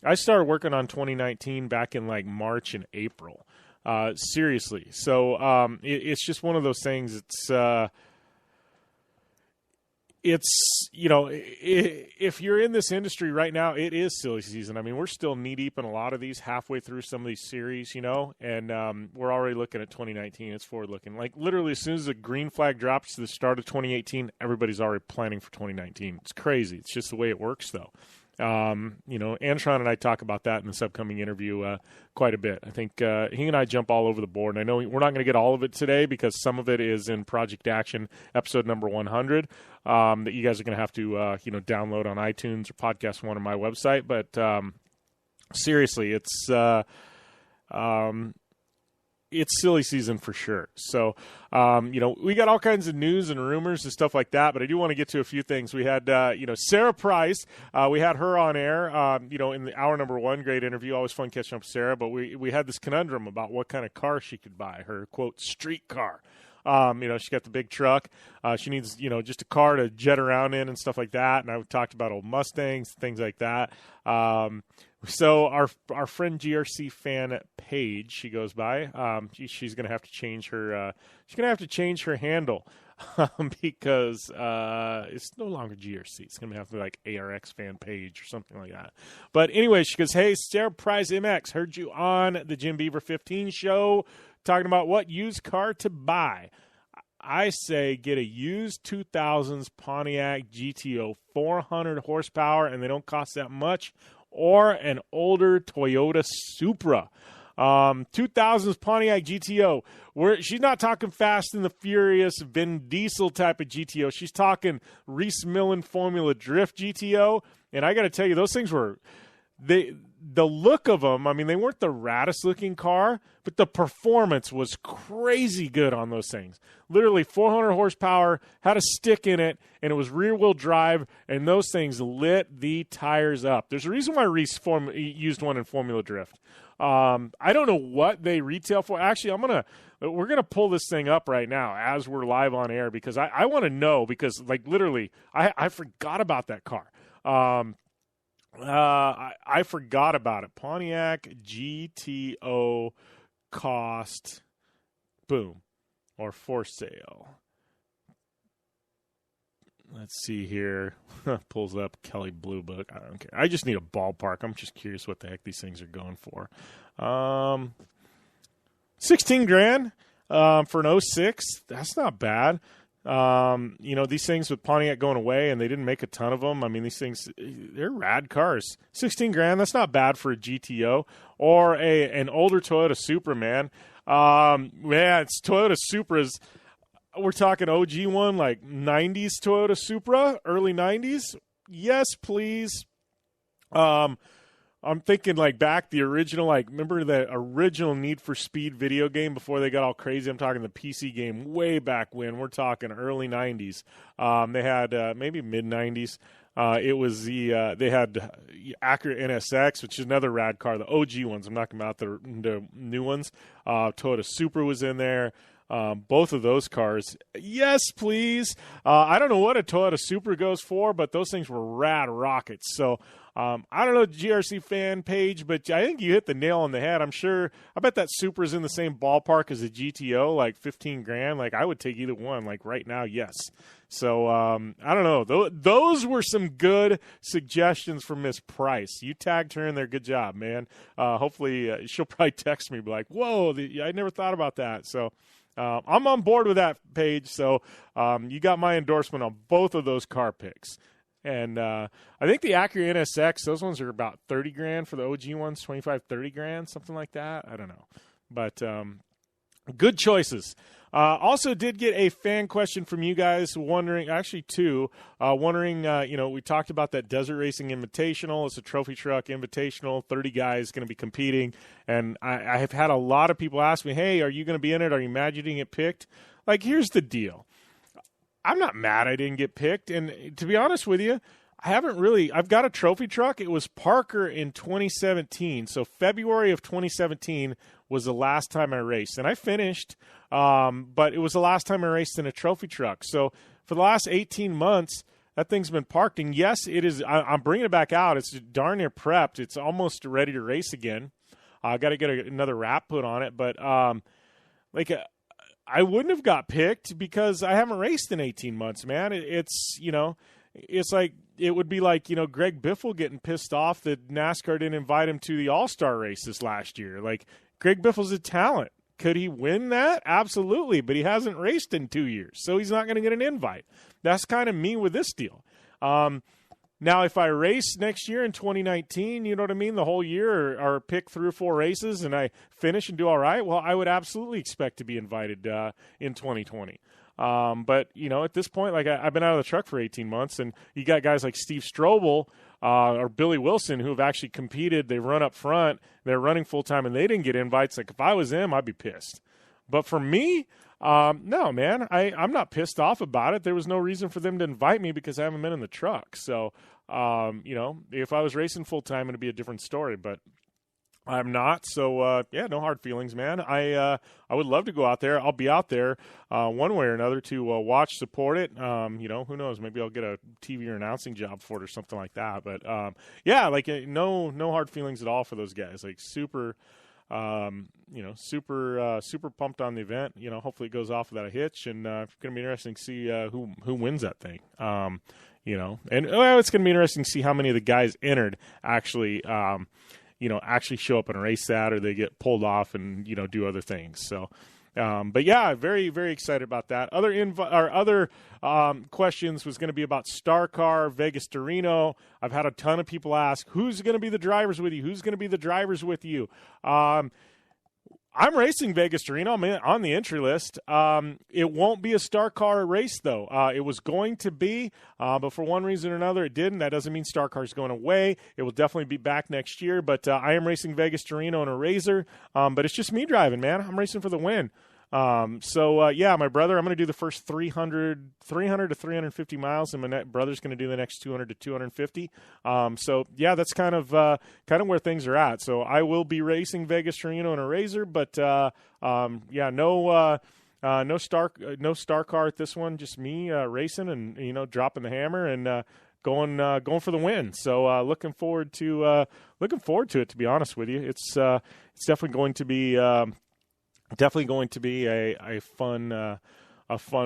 I started working on 2019 back in March and April. Seriously. So it's just one of those things. It's if you're in this industry right now, it is silly season. I mean, we're still knee deep in a lot of these, halfway through some of these series, and we're already looking at 2019. It's forward looking. Literally, as soon as the green flag drops to the start of 2018, everybody's already planning for 2019. It's crazy. It's just the way it works, though. Antron and I talk about that in this upcoming interview quite a bit. I think he and I jump all over the board, and I know we're not going to get all of it today because some of it is in Project Action episode number 100 that you guys are going to have to download on iTunes or Podcast One or my website. But seriously, it's silly season for sure. So, we got all kinds of news and rumors and stuff like that, but I do want to get to a few things. We had, Sara Price. We had her on air, in the hour number one. Great interview. Always fun catching up with Sarah, but we had this conundrum about what kind of car she could buy, her, quote, street car. She got the big truck. She needs, just a car to jet around in and stuff like that. And I talked about old Mustangs, things like that. So our friend GRC fan Paige, she goes by. She's gonna have to change her. She's gonna have to change her handle because it's no longer GRC. It's gonna have to be ARX fan Paige or something like that. But anyway, she goes, "Hey, Sara Price MX, heard you on the Jim Beaver 15 show talking about what used car to buy. I say get a used 2000s Pontiac Gto, 400 horsepower, and they don't cost that much." Or an older Toyota Supra. 2000s Pontiac GTO. She's not talking Fast and the Furious Vin Diesel type of GTO. She's talking Reese Millen Formula Drift GTO. And I got to tell you, those things were the look of them, I mean, they weren't the raddest looking car, but the performance was crazy good on those things. Literally 400 horsepower, had a stick in it, and it was rear-wheel drive, and those things lit the tires up. There's a reason why Reese used one in Formula Drift. I don't know what they retail for. Actually, we're gonna pull this thing up right now as we're live on air because I want to know, because like literally I forgot about that car. I forgot about it. Pontiac GTO cost, boom, or for sale. Let's see here. Pulls up Kelly Blue Book. I don't care. I just need a ballpark. I'm just curious what the heck these things are going for. $16,000 for an 06. That's not bad. These things with Pontiac going away, and they didn't make a ton of them. I mean, these things, they're rad cars. $16,000. That's not bad for a GTO or an older Toyota Supra, man. It's Toyota Supras. We're talking OG one, like 90s Toyota Supra, early 90s. Yes, please. I'm thinking like back the original, like remember the original Need for Speed video game before they got all crazy? I'm talking the PC game way back when. We're talking early 90s. They had maybe mid 90s. It was they had Acura NSX, which is another rad car. The OG ones. I'm not talking about the new ones. Toyota Supra was in there. Both of those cars, yes, please. I don't know what a Toyota Supra goes for, but those things were rad rockets. So I don't know the GRC fan page, but I think you hit the nail on the head. I bet that Supra's in the same ballpark as a GTO, like $15,000. Like I would take either one. Like right now, yes. So I don't know. Those were some good suggestions from Miss Price. You tagged her in there. Good job, man. Hopefully she'll probably text me, be like, "Whoa, I never thought about that." So. I'm on board with that page, so you got my endorsement on both of those car picks. And I think the Acura NSX, those ones are about $30,000 for the OG ones, $25,000-$30,000, something like that. I don't know. But good choices. Also did get a fan question from you guys wondering, actually two, we talked about that Desert Racing Invitational. It's a trophy truck invitational, 30 guys going to be competing. And I have had a lot of people ask me, hey, are you going to be in it? Are you mad you didn't get picked? Like, here's the deal. I'm not mad I didn't get picked. And to be honest with you, I've got a trophy truck. It was Parker in 2017. So February of 2017 was the last time I raced. And I finished, but it was the last time I raced in a trophy truck. So for the last 18 months, that thing's been parked. And yes, it is. I'm bringing it back out. It's darn near prepped. It's almost ready to race again. I got to get another wrap put on it. But I wouldn't have got picked because I haven't raced in 18 months, man. It's like it would be like, Greg Biffle getting pissed off that NASCAR didn't invite him to the All-Star races last year. Like, Greg Biffle's a talent. Could he win that? Absolutely, but he hasn't raced in 2 years, so he's not going to get an invite. That's kind of me with this deal. Now, if I race next year in 2019, you know what I mean, the whole year or pick 3 or 4 races and I finish and do all right, well, I would absolutely expect to be invited in 2020. But, at this point, like I've been out of the truck for 18 months, and you got guys like Steve Strobel or Billy Wilson who have actually competed. They run up front. They're running full-time, and they didn't get invites. Like, if I was them, I'd be pissed. But for me, no, man, I'm not pissed off about it. There was no reason for them to invite me because I haven't been in the truck. So, if I was racing full-time, it'd be a different story. But I'm not, so no hard feelings, man. I would love to go out there. I'll be out there one way or another to watch, support it. Who knows? Maybe I'll get a TV or announcing job for it or something like that. But no hard feelings at all for those guys. Like super pumped on the event. Hopefully it goes off without a hitch, and it's going to be interesting to see who wins that thing. It's going to be interesting to see how many of the guys entered actually show up and race that, or they get pulled off and, do other things. So, very, very excited about that. Other questions was going to be about Star Car, Vegas to Reno. I've had a ton of people ask, who's going to be the drivers with you? Who's going to be the drivers with you? I I'm racing Vegas to Reno. I'm on the entry list. It won't be a Star Car race, though. It was going to be, but for one reason or another, it didn't. That doesn't mean Star Car's going away. It will definitely be back next year, but I am racing Vegas to Reno in a Razor, but it's just me driving, man. I'm racing for the win. Yeah, my brother, I'm going to do the first 300 to 350 miles, and my brother's going to do the next 200 to 250. Yeah, that's kind of where things are at. So I will be racing Vegas to Reno in a Razor, but yeah, no Star Car at this one. Just me racing and dropping the hammer and going for the win. So looking forward to it. To be honest with you, it's definitely going to be. A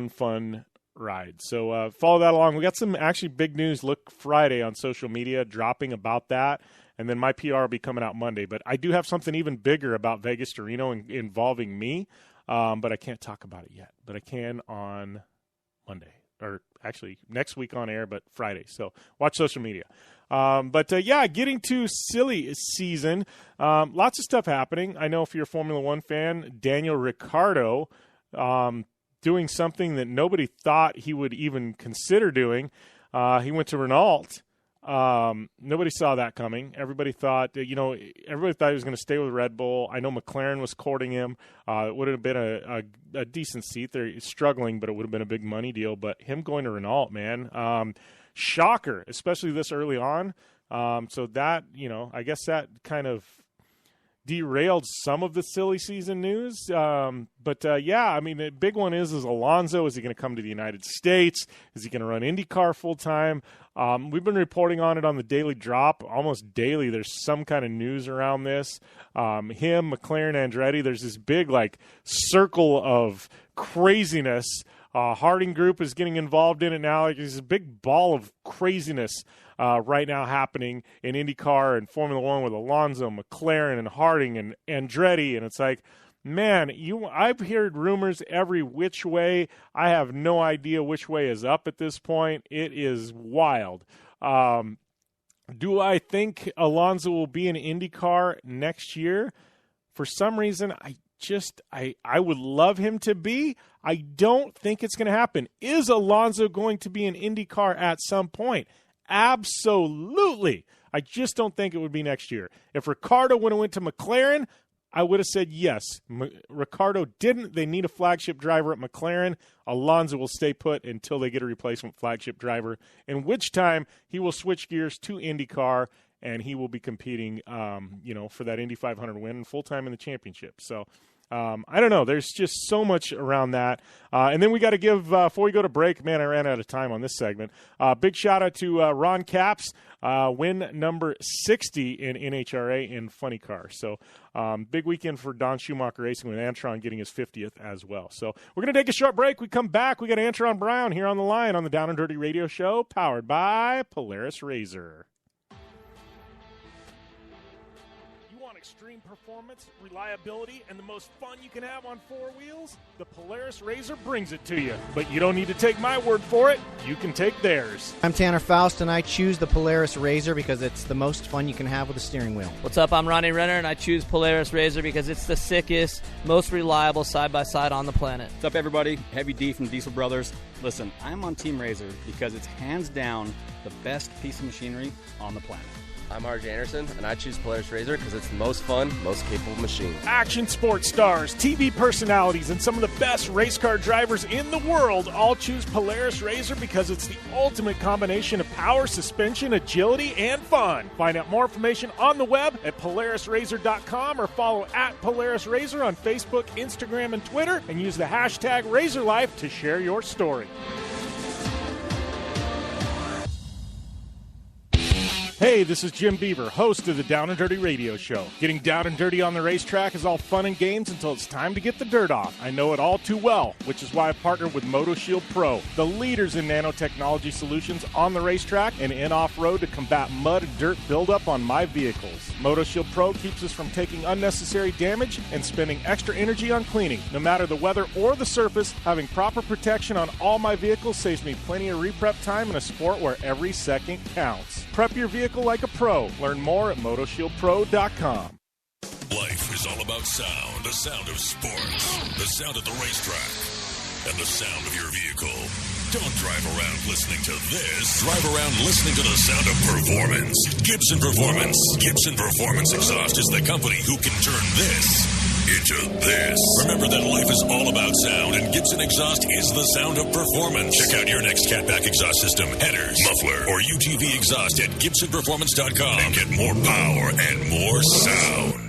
fun ride. So follow that along. We got some actually big news. Look Friday on social media dropping about that, and then my PR will be coming out Monday. But I do have something even bigger about Vegas to Reno involving me, but I can't talk about it yet. But I can on Monday, or actually next week on air, but Friday. So watch social media. Yeah, getting to silly season. Lots of stuff happening. I know if you're a Formula One fan, Daniel Ricciardo doing something that nobody thought he would even consider doing. He went to Renault. Nobody saw that coming. Everybody thought he was going to stay with Red Bull. I know McLaren was courting him. It would have been a decent seat. They're struggling, but it would have been a big money deal. But him going to Renault, man, shocker, especially this early on. So that, I guess that kind of derailed some of the silly season news. Yeah, I mean, the big one is Alonzo. Is he going to come to the United States? Is he going to run IndyCar full time? We've been reporting on it on the Daily Drop almost daily. There's some kind of news around this. Him, McLaren, Andretti, there's this big circle of craziness. Harding Group is getting involved in it now. There's a big ball of craziness right now happening in IndyCar and Formula One with Alonzo, McLaren, and Harding and Andretti. And it's like, man, I've heard rumors every which way. I have no idea which way is up at this point. It is wild. Do I think Alonzo will be in IndyCar next year? For some reason, I would love him to be. I don't think it's going to happen. Is Alonzo going to be in IndyCar at some point? Absolutely. I just don't think it would be next year. If Ricciardo would have went to McLaren, I would have said yes. Ricciardo didn't. They need a flagship driver at McLaren. Alonzo will stay put until they get a replacement flagship driver, in which time he will switch gears to IndyCar, and he will be competing, for that Indy 500 win full-time in the championship. So, I don't know. There's just so much around that. And then we got to give, before we go to break, man, I ran out of time on this segment. Big shout-out to Ron Capps, win number 60 in NHRA in Funny Car. So big weekend for Don Schumacher Racing with Antron getting his 50th as well. So we're going to take a short break. We come back. We got Antron Brown here on the line on the Down and Dirty Radio Show, powered by Polaris Razor. Extreme performance, reliability, and the most fun you can have on four wheels? The Polaris Razor brings it to you. But you don't need to take my word for it. You can take theirs. I'm Tanner Faust, and I choose the Polaris Razor because it's the most fun you can have with a steering wheel. What's up? I'm Ronnie Renner, and I choose Polaris Razor because it's the sickest, most reliable side-by-side on the planet. What's up, everybody? Heavy D from Diesel Brothers. Listen, I'm on Team Razor because it's hands down the best piece of machinery on the planet. I'm RJ Anderson, and I choose Polaris Razor because it's the most fun, most capable machine. Action sports stars, TV personalities, and some of the best race car drivers in the world all choose Polaris Razor because it's the ultimate combination of power, suspension, agility, and fun. Find out more information on the web at PolarisRazor.com or follow at Polaris Razor on Facebook, Instagram, and Twitter, and use the hashtag RazorLife to share your story. Hey, this is Jim Beaver, host of the Down and Dirty Radio Show. Getting down and dirty on the racetrack is all fun and games until it's time to get the dirt off. I know it all too well, which is why I partnered with MotoShield Pro, the leaders in nanotechnology solutions on the racetrack and in off-road to combat mud and dirt buildup on my vehicles. MotoShield Pro keeps us from taking unnecessary damage and spending extra energy on cleaning. No matter the weather or the surface, having proper protection on all my vehicles saves me plenty of reprep time in a sport where every second counts. Prep your vehicle like a pro. Learn more at MotoShieldPro.com. Life is is all about sound. The sound of sports. The sound at the racetrack. And the sound of your vehicle. Don't drive around listening to this. Drive around listening to the sound of performance. Gibson Performance. Gibson Performance Exhaust is the company who can turn this into this. Remember that life is all about sound, and Gibson Exhaust is the sound of performance. Check out your next catback exhaust system, headers, muffler, or UTV exhaust at GibsonPerformance.com and get more power and more sound.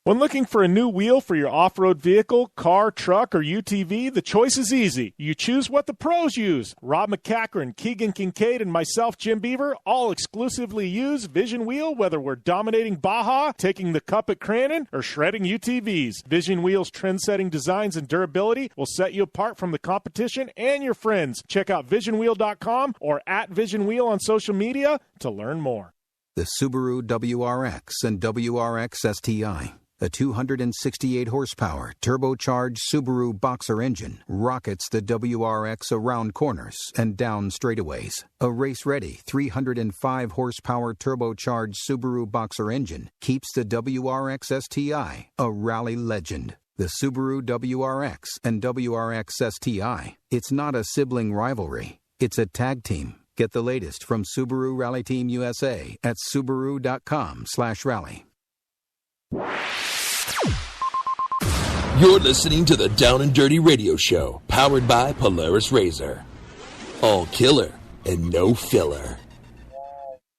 When looking for a new wheel for your off-road vehicle, car, truck, or UTV, the choice is easy. You choose what the pros use. Rob McCachran, Keegan Kincaid, and myself, Jim Beaver, all exclusively use Vision Wheel, whether we're dominating Baja, taking the cup at Crandon, or shredding UTVs. Vision Wheel's trend-setting designs and durability will set you apart from the competition and your friends. Check out visionwheel.com or at Vision Wheel on social media to learn more. The Subaru WRX and WRX STI. A 268 horsepower turbocharged Subaru Boxer engine rockets the WRX around corners and down straightaways. A race-ready 305 horsepower turbocharged Subaru Boxer engine keeps the WRX STI a rally legend. The Subaru WRX and WRX STI. It's not a sibling rivalry. It's a tag team. Get the latest from Subaru Rally Team USA at Subaru.com/rally. You're listening to the Down and Dirty Radio Show, powered by Polaris RZR. All killer and no filler.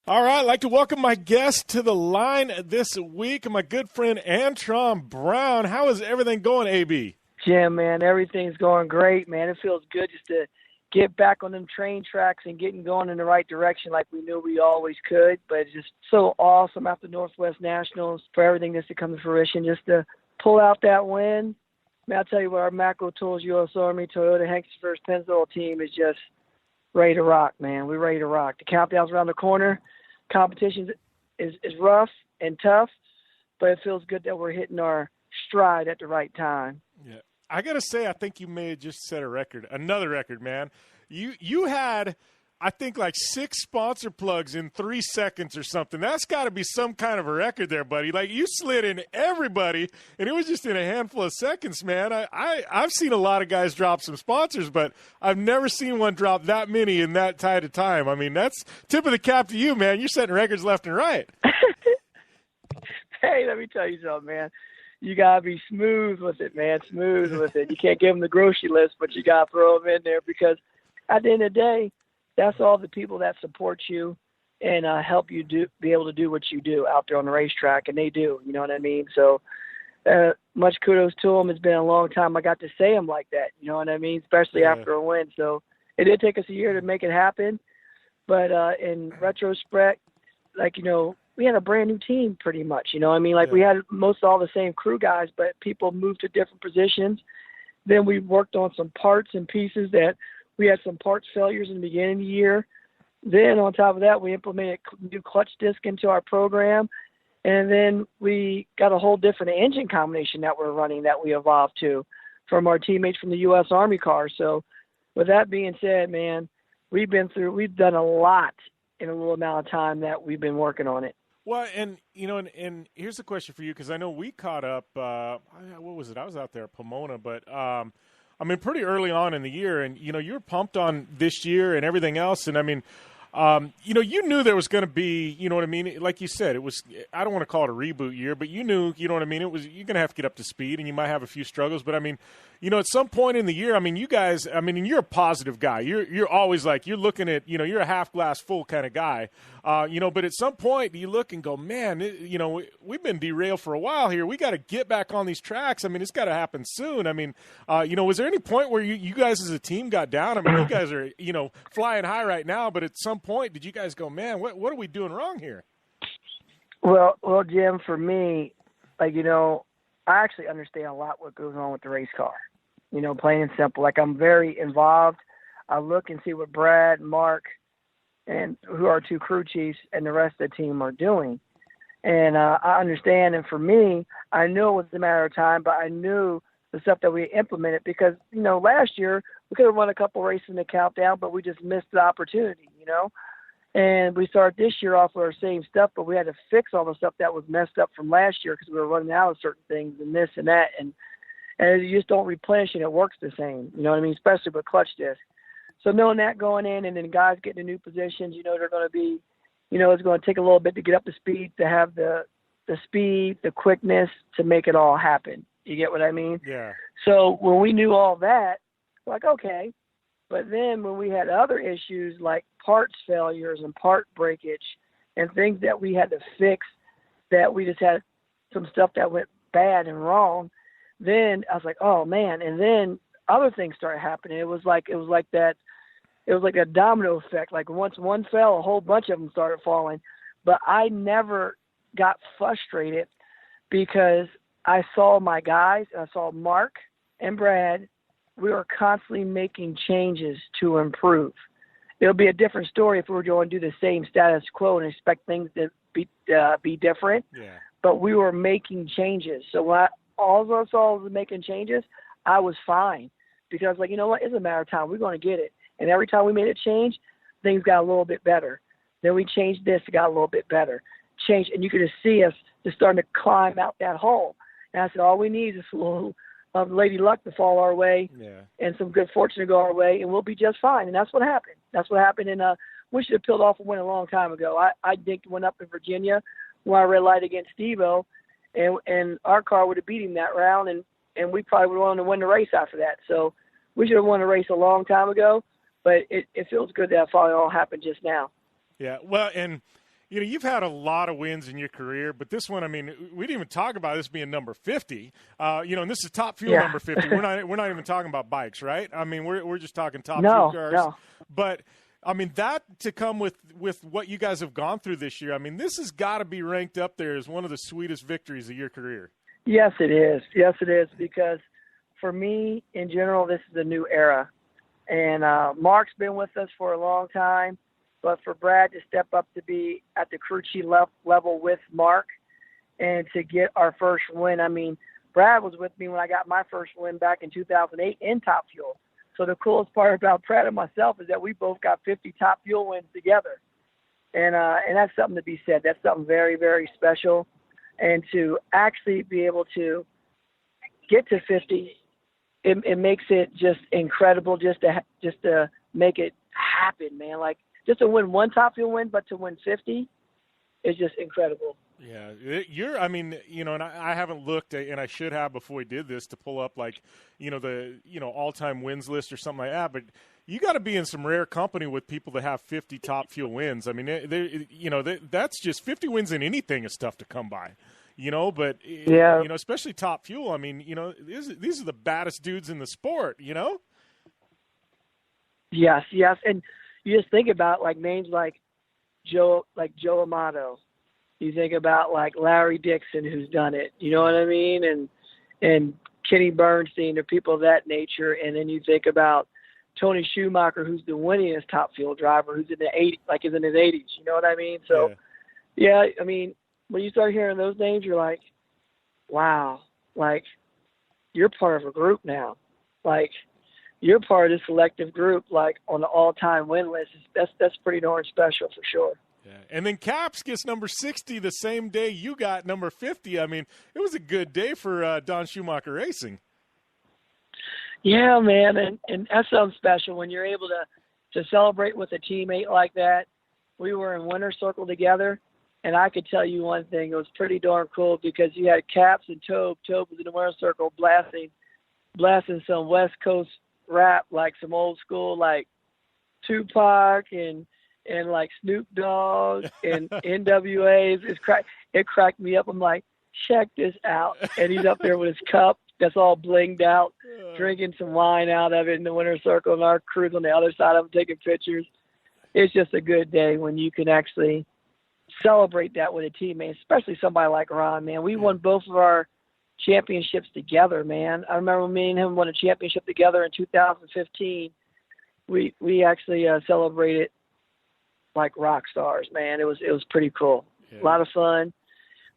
All right, I'd like to welcome my guest to the line this week, my good friend Antron Brown. How is everything going, AB? Jim, man, everything's going great, man. It feels good just to get back on them train tracks and getting going in the right direction like we knew we always could. But it's just so awesome after Northwest Nationals for everything that's to come to fruition, just to pull out that win. Man, I'll tell you what, our Macro Tools, U.S. Army, Toyota, Hanksford, Pennzoil team is just ready to rock, man. We're ready to rock. The countdown's around the corner. Competition is rough and tough, but it feels good that we're hitting our stride at the right time. Yeah. I got to say, I think you may have just set a record, another record, man. You had, I think, like 6 sponsor plugs in 3 seconds or something. That's got to be some kind of a record there, buddy. Like, you slid in everybody, and it was just in a handful of seconds, man. I've seen a lot of guys drop some sponsors, but I've never seen one drop that many in that tight of time. I mean, that's tip of the cap to you, man. You're setting records left and right. Hey, let me tell you something, man. You got to be smooth with it, man, smooth with it. You can't give them the grocery list, but you got to throw them in there because at the end of the day, that's all the people that support you and help you be able to do what you do out there on the racetrack, and they do, you know what I mean? So much kudos to them. It's been a long time I got to say them like that, you know what I mean, especially after a win. So it did take us a year to make it happen, but in retrospect, like, you know, we had a brand new team pretty much, you know what I mean? Like we had most all the same crew guys, but people moved to different positions. Then we worked on some parts and pieces that we had some parts failures in the beginning of the year. Then on top of that, we implemented new clutch disc into our program. And then we got a whole different engine combination that we're running that we evolved to from our teammates from the U.S. Army car. So with that being said, man, we've done a lot in a little amount of time that we've been working on it. Well, and, you know, and here's the question for you, because I know we caught up, what was it? I was out there at Pomona, but, I mean, pretty early on in the year, and, you know, you were pumped on this year and everything else, and, I mean, you know, you knew there was going to be, you know what I mean? Like you said, it was, I don't want to call it a reboot year, but you knew, you know what I mean? It was, you're going to have to get up to speed, and you might have a few struggles, but, I mean, you know, at some point in the year, I mean, you guys, I mean, and you're a positive guy. You're always like, you're looking at, you know, you're a half glass full kind of guy, you know, but at some point you look and go, man, you know, we've been derailed for a while here. We got to get back on these tracks. I mean, it's got to happen soon. I mean, you know, was there any point where you guys as a team got down? I mean, you guys are, you know, flying high right now, but at some point did you guys go, man, what are we doing wrong here? Well, Jim, for me, like, you know, I actually understand a lot what goes on with the race car, you know, plain and simple. Like, I'm very involved. I look and see what Brad, Mark, and who are 2 crew chiefs and the rest of the team are doing. And I understand. And for me, I knew it was a matter of time, but I knew the stuff that we implemented because, you know, last year we could have won a couple races in the countdown, but we just missed the opportunity, you know. And we started this year off with our same stuff, but we had to fix all the stuff that was messed up from last year because we were running out of certain things and this and that. And you just don't replenish and it works the same. You know what I mean? Especially with clutch disc. So knowing that going in, and then guys getting in new positions, they're going to be, it's going to take a little bit to get up to speed, to have the speed, the quickness to make it all happen. You get what I mean? Yeah. So when we knew all that, like, okay. But then when we had other issues like parts failures and part breakage and things that we had to fix, that we just had some stuff that went bad and wrong, then I was like, oh man. And then other things started happening. It was like a domino effect. Like once one fell, a whole bunch of them started falling. But I never got frustrated because I saw my guys, and I saw Mark and Brad. We were constantly making changes to improve. It'll be a different story if we were going to do the same status quo and expect things to be different. Yeah. But we were making changes. So when all I saw was making changes, I was fine because I was like, you know what? It's a matter of time. We're going to get it. And every time we made a change, things got a little bit better. Then we changed this, it got a little bit better. Change, and you could just see us just starting to climb out that hole. And I said, all we need is a little lady luck to fall our way, and some good fortune to go our way, and we'll be just fine. And that's what happened. That's what happened. And we should have peeled off and win a long time ago. I dinked one up in Virginia when I red light against Steve-O, and our car would have beat him that round, and we probably would have wanted to win the race after that. So we should have won the race a long time ago, but it feels good that finally all happened just now. Yeah, well, and you've had a lot of wins in your career, but this one, I mean, we didn't even talk about this being number 50. And this is Top Fuel number 50. We're not even talking about bikes, right? I mean, we're just talking Top Fuel cars. No. But I mean, that to come with what you guys have gone through this year, I mean, this has got to be ranked up there as one of the sweetest victories of your career. Yes, it is. Yes, it is, because for me, in general, this is a new era. And Mark's been with us for a long time. But for Brad to step up to be at the crew chief level with Mark and to get our first win. I mean, Brad was with me when I got my first win back in 2008 in Top Fuel. So the coolest part about Brad and myself is that we both got 50 Top Fuel wins together. And that's something to be said. That's something very, very special. And to actually be able to get to 50, it makes it just incredible just to make it happen, man. Like, just to win one Top Fuel win, but to win 50 is just incredible. Yeah, and I haven't looked, and I should have before we did this, to pull up the all-time wins list or something like that. But you got to be in some rare company with people that have 50 Top Fuel wins. I mean, that's just 50 wins in anything is tough to come by. But especially Top Fuel. I mean, these are the baddest dudes in the sport. Yes, and you just think about names like Joe Amato. You think about Larry Dixon, who's done it. You know what I mean? And Kenny Bernstein, or people of that nature. And then you think about Tony Schumacher, who's the winningest Top Fuel driver, who's in the 80s, is in his 80s. You know what I mean? So, yeah, I mean, when you start hearing those names, you're like, wow, you're part of a group now. You're part of this selective group, on the all-time win list. That's pretty darn special for sure. Yeah. And then Caps gets number 60 the same day you got number 50. I mean, it was a good day for Don Schumacher Racing. Yeah, man, and that's something special when you're able to celebrate with a teammate like that. We were in winner's circle together, and I could tell you one thing. It was pretty darn cool because you had Caps and Tobe. Tobe was in the winner's circle blasting some West Coast rap, some old school Tupac and Snoop Dogg and NWAs. It cracked me up. I'm like, check this out. And he's up there with his cup that's all blinged out, drinking some wine out of it in the winner's circle, and our crew's on the other side of him taking pictures. It's just a good day when you can actually celebrate that with a teammate, especially somebody like Ron, man. We won both of our championships together, man. I remember me and him won a championship together in 2015. We actually celebrated like rock stars, man. It was pretty cool. A lot of fun,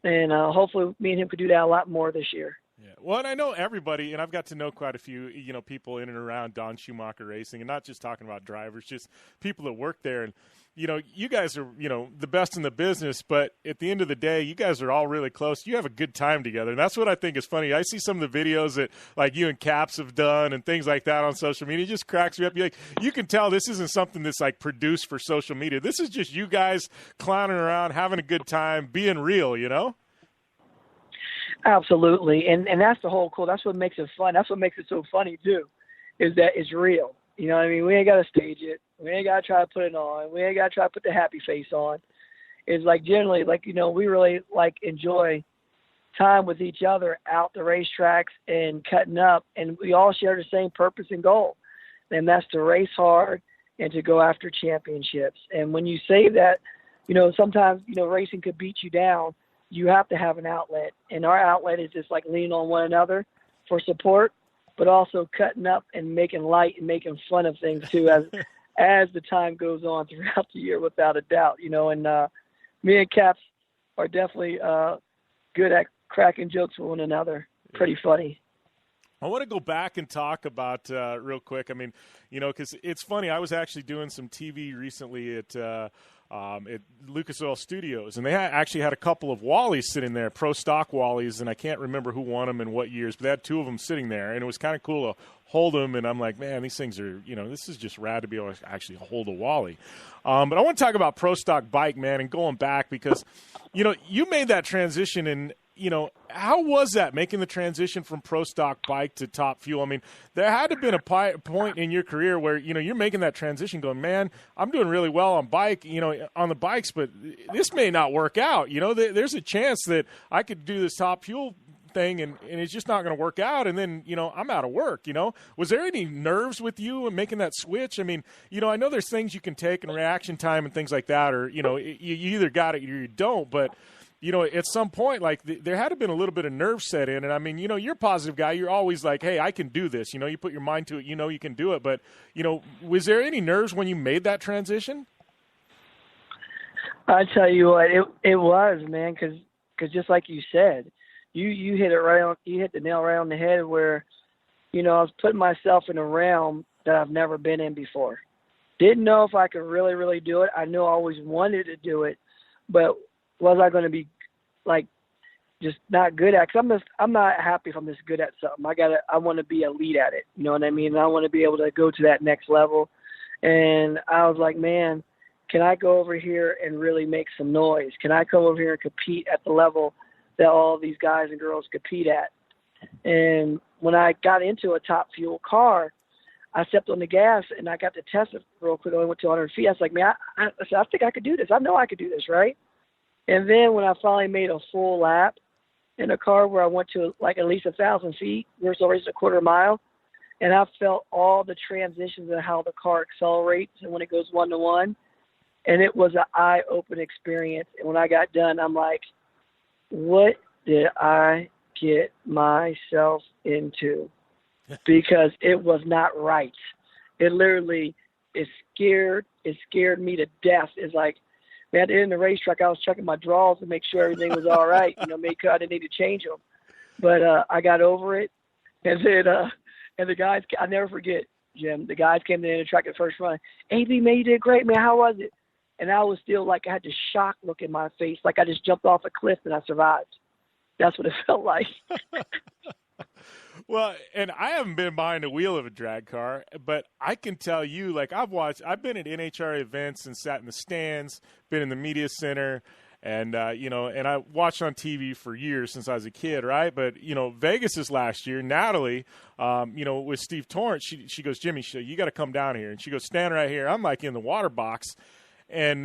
and hopefully me and him could do that a lot more this year. Yeah. Well, and I know everybody, and I've got to know quite a few, people in and around Don Schumacher Racing, and not just talking about drivers, just people that work there. And, you guys are, the best in the business, but at the end of the day, you guys are all really close. You have a good time together, and that's what I think is funny. I see some of the videos that, like, you and Caps have done and things like that on social media. It just cracks me up. You can tell this isn't something that's, like, produced for social media. This is just you guys clowning around, having a good time, being real, Absolutely, and that's the whole cool. That's what makes it fun. That's what makes it so funny too, is that it's real. You know what I mean? We ain't got to stage it. We ain't got to try to put it on. We ain't got to try to put the happy face on. It's like generally, we really enjoy time with each other out the racetracks and cutting up, and we all share the same purpose and goal, and that's to race hard and to go after championships. And when you say that, sometimes racing could beat you down. You have to have an outlet, and our outlet is just leaning on one another for support, but also cutting up and making light and making fun of things too as the time goes on throughout the year, without a doubt. And me and Caps are definitely good at cracking jokes with one another. Pretty funny. I want to go back and talk about real quick. I mean, because it's funny. I was actually doing some TV recently at Lucas Oil Studios, and they actually had a couple of Wallies sitting there, pro stock Wallies, and I can't remember who won them and what years, but they had two of them sitting there, and it was kind of cool to hold them, and I'm like, man, these things are, this is just rad to be able to actually hold a Wally. But I want to talk about pro stock bike, man, and going back because, you made that transition, and how was that, making the transition from pro stock bike to Top Fuel? I mean, there had to have been a point in your career where, you're making that transition going, man, I'm doing really well on on the bikes, but this may not work out. There's a chance that I could do this Top Fuel thing and it's just not going to work out. And then, I'm out of work, Was there any nerves with you in making that switch? I mean, I know there's things you can take in reaction time and things like that, or, you either got it or you don't, but at some point, there had to have been a little bit of nerve set in. And, I mean, you're a positive guy. You're always like, hey, I can do this. You put your mind to it. You can do it. But, was there any nerves when you made that transition? I tell you what, it was, man, because just like you said, you hit it right on. You hit the nail right on the head where, I was putting myself in a realm that I've never been in before. Didn't know if I could really, really do it. I knew I always wanted to do it, but was I going to be just not good at? Because I'm not happy if I'm just good at something. I want to be elite at it. You know what I mean? And I want to be able to go to that next level. And I was like, man, can I go over here and really make some noise? Can I come over here and compete at the level that all these guys and girls compete at? And when I got into a Top Fuel car, I stepped on the gas and I got to test it real quick. I only went to 100 feet. I was like, man, I think I could do this. I know I could do this, right? And then when I finally made a full lap in a car where I went to at least 1,000 feet, we were still racing a quarter mile, and I felt all the transitions and how the car accelerates and when it goes 1-to-1, and it was an eye-opening experience. And when I got done, I'm like, what did I get myself into? Because it was not right. It literally it scared me to death. It's like, man, at the end of the racetrack, I was checking my drawers to make sure everything was all right. Make sure I didn't need to change them. But I got over it. And then and the guys, I never forget, Jim, the guys came to the end of the track at first run. AB, man, you did great, man. How was it? And I was still I had this shock look in my face, like I just jumped off a cliff and I survived. That's what it felt like. Well, and I haven't been behind the wheel of a drag car, but I can tell you, I've been at NHRA events and sat in the stands, been in the media center, and, and I watched on TV for years since I was a kid, right? But, Vegas this last year, Natalie, with Steve Torrance, she goes, Jimmy, you got to come down here. And she goes, stand right here. I'm in the water box. And,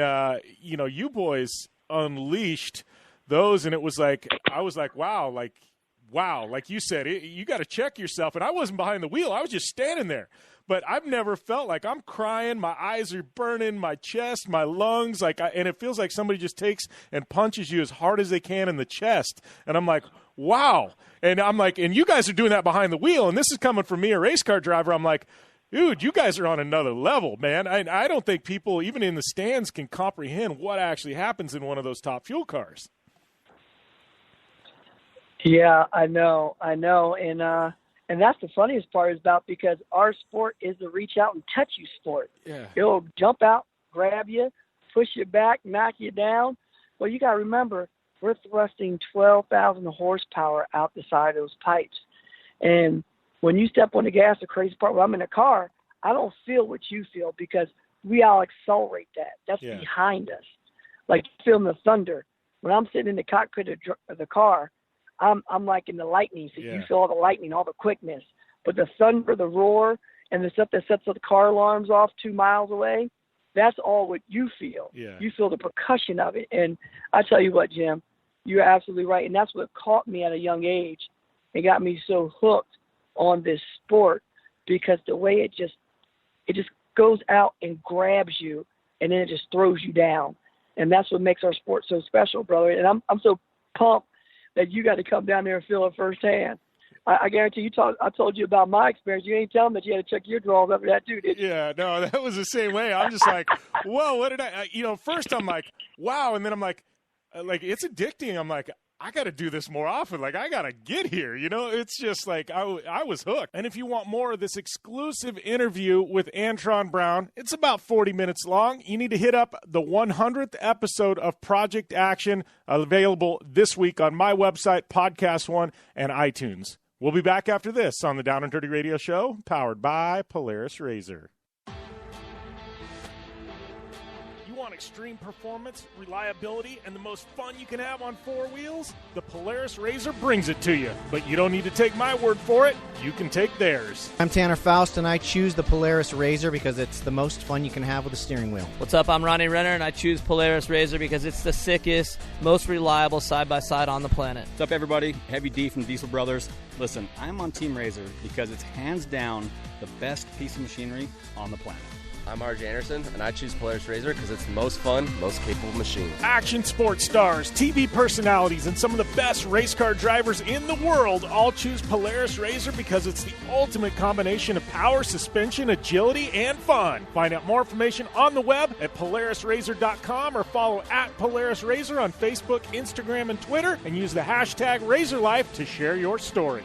you boys unleashed those, and it was I was like, wow, like you said, you got to check yourself. And I wasn't behind the wheel. I was just standing there. But I've never felt like I'm crying. My eyes are burning, my chest, my lungs. And it feels like somebody just takes and punches you as hard as they can in the chest. And I'm like, wow. And I'm like, and you guys are doing that behind the wheel. And this is coming from me, a race car driver. I'm like, dude, you guys are on another level, man. I don't think people, even in the stands, can comprehend what actually happens in one of those Top Fuel cars. Yeah, I know, and that's the funniest part is about because our sport is the reach out and touch you sport. Yeah. It'll jump out, grab you, push you back, knock you down. Well, you got to remember, we're thrusting 12,000 horsepower out the side of those pipes. And when you step on the gas, the crazy part, when I'm in a car, I don't feel what you feel because we all accelerate that. That's behind us. Like feeling the thunder. When I'm sitting in the cockpit of the car, I'm like in the lightning. So you feel all the lightning, all the quickness. But the thunder, the roar, and the stuff that sets the car alarms off 2 miles away, that's all what you feel. Yeah. You feel the percussion of it. And I tell you what, Jim, you're absolutely right. And that's what caught me at a young age. It got me so hooked on this sport because the way it just goes out and grabs you and then it just throws you down. And that's what makes our sport so special, brother. And I'm so pumped that you got to come down there and feel it firsthand. I guarantee you. I told you about my experience. You ain't telling me that you had to check your draws after that, too, did you? Yeah, no, that was the same way. I'm just like, whoa, what did first I'm like, wow. And then I'm like, it's addicting. I'm like, I got to do this more often. Like, I got to get here. It's just like I was hooked. And if you want more of this exclusive interview with Antron Brown, it's about 40 minutes long. You need to hit up the 100th episode of Project Action, available this week on my website, Podcast One, and iTunes. We'll be back after this on the Down and Dirty Radio Show, powered by Polaris Razor. You want extreme performance, reliability, and the most fun you can have on four wheels? The Polaris Razor brings it to you. But you don't need to take my word for it. You can take theirs. I'm Tanner Faust, and I choose the Polaris Razor because it's the most fun you can have with a steering wheel. What's up? I'm Ronnie Renner, and I choose Polaris Razor because it's the sickest, most reliable side-by-side on the planet. What's up, everybody? Heavy D from Diesel Brothers. Listen, I'm on Team Razor because it's hands down the best piece of machinery on the planet. I'm R.J. Anderson, and I choose Polaris Razor because it's the most fun, most capable machine. Action sports stars, TV personalities, and some of the best race car drivers in the world all choose Polaris Razor because it's the ultimate combination of power, suspension, agility, and fun. Find out more information on the web at PolarisRazor.com or follow at Polaris Razor on Facebook, Instagram, and Twitter, and use the hashtag RazorLife to share your story.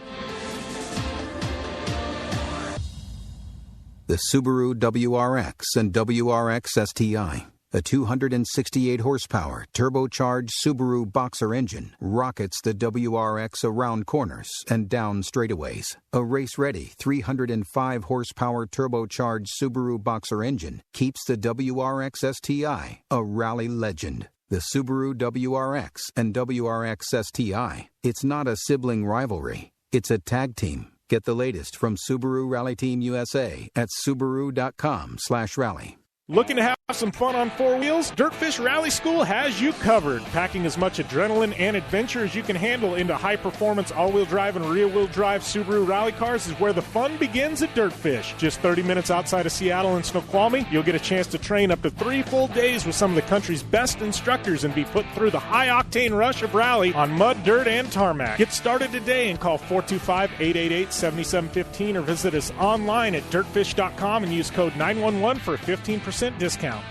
The Subaru WRX and WRX STI, a 268-horsepower, turbocharged Subaru Boxer engine, rockets the WRX around corners and down straightaways. A race-ready 305-horsepower turbocharged Subaru Boxer engine keeps the WRX STI a rally legend. The Subaru WRX and WRX STI, it's not a sibling rivalry, it's a tag team. Get the latest from Subaru Rally Team USA at Subaru.com/rally. Looking to have some fun on four wheels? Dirtfish Rally School has you covered. Packing as much adrenaline and adventure as you can handle into high-performance all-wheel drive and rear-wheel drive Subaru rally cars is where the fun begins at Dirtfish. Just 30 minutes outside of Seattle and Snoqualmie, you'll get a chance to train up to 3 full days with some of the country's best instructors and be put through the high-octane rush of rally on mud, dirt, and tarmac. Get started today and call 425-888-7715 or visit us online at dirtfish.com and use code 911 for a 15% discount.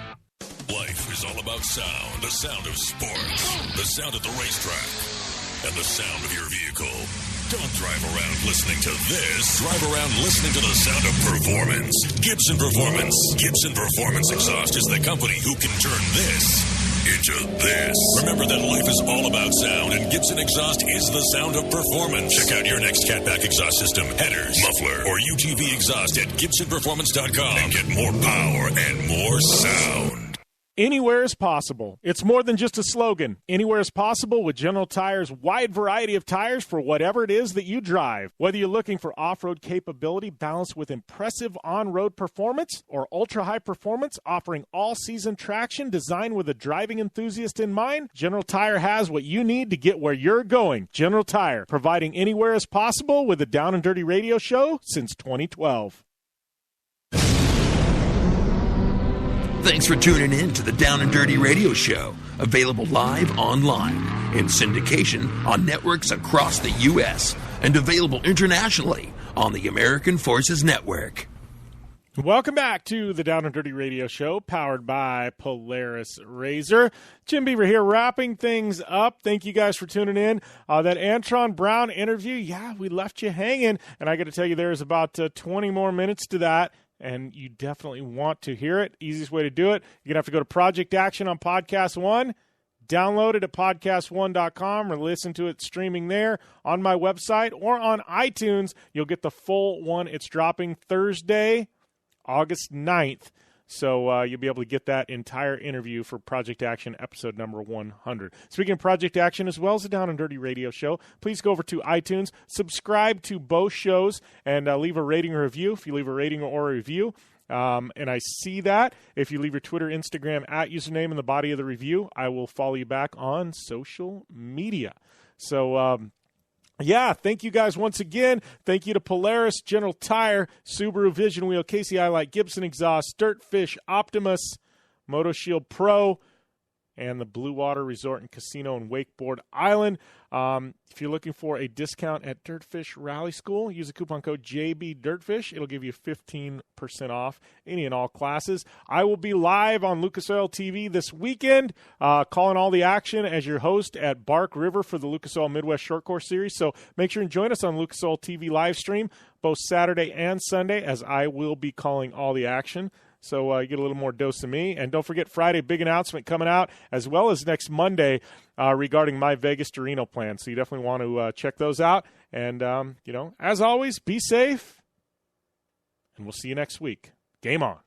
Life is all about sound. The sound of sports. The sound at the racetrack. And the sound of your vehicle. Don't drive around listening to this. Drive around listening to the sound of performance. Gibson Performance. Gibson Performance Exhaust is the company who can turn this into this. Remember that life is all about sound, and Gibson Exhaust is the sound of performance. Check out your next catback exhaust system, headers, muffler, or UTV exhaust at GibsonPerformance.com and get more power and more sound. Anywhere is possible. It's more than just a slogan. Anywhere is possible with General Tire's wide variety of tires for whatever it is that you drive. Whether you're looking for off-road capability balanced with impressive on-road performance or ultra-high performance offering all-season traction designed with a driving enthusiast in mind, General Tire has what you need to get where you're going. General Tire, providing anywhere is possible with the Down and Dirty Radio Show since 2012. Thanks for tuning in to the Down and Dirty Radio Show, available live online, in syndication on networks across the U.S., and available internationally on the American Forces Network. Welcome back to the Down and Dirty Radio Show, powered by Polaris Razor. Jim Beaver here, wrapping things up. Thank you guys for tuning in. That Antron Brown interview, yeah, we left you hanging, and I got to tell you, there's about 20 more minutes to that, and you definitely want to hear it. Easiest way to do it, you're going to have to go to Project Action on Podcast One, download it at podcast1.com, or listen to it streaming there on my website or on iTunes. You'll get the full one. It's dropping Thursday, August 9th, so you'll be able to get that entire interview for Project Action episode number 100. Speaking of Project Action, as well as the Down and Dirty Radio Show, please go over to iTunes, subscribe to both shows, and leave a rating or review. If you leave a rating or a review, and I see that, if you leave your Twitter, Instagram, @username in the body of the review, I will follow you back on social media. So, yeah, thank you guys once again. Thank you to Polaris, General Tire, Subaru Vision Wheel, Casey Light, Gibson Exhaust, Dirtfish, Optimus, MotoShield Pro, and the Blue Water Resort and Casino in Wakeboard Island. If you're looking for a discount at Dirtfish Rally School, use the coupon code JBDirtfish. It'll give you 15% off any and all classes. I will be live on Lucas Oil TV this weekend, calling all the action as your host at Bark River for the Lucas Oil Midwest Short Course Series. So make sure and join us on Lucas Oil TV live stream both Saturday and Sunday, as I will be calling all the action. So you get a little more dose of me. And don't forget, Friday, big announcement coming out, as well as next Monday regarding my Vegas to Reno plan. So you definitely want to check those out. And, as always, be safe. And we'll see you next week. Game on.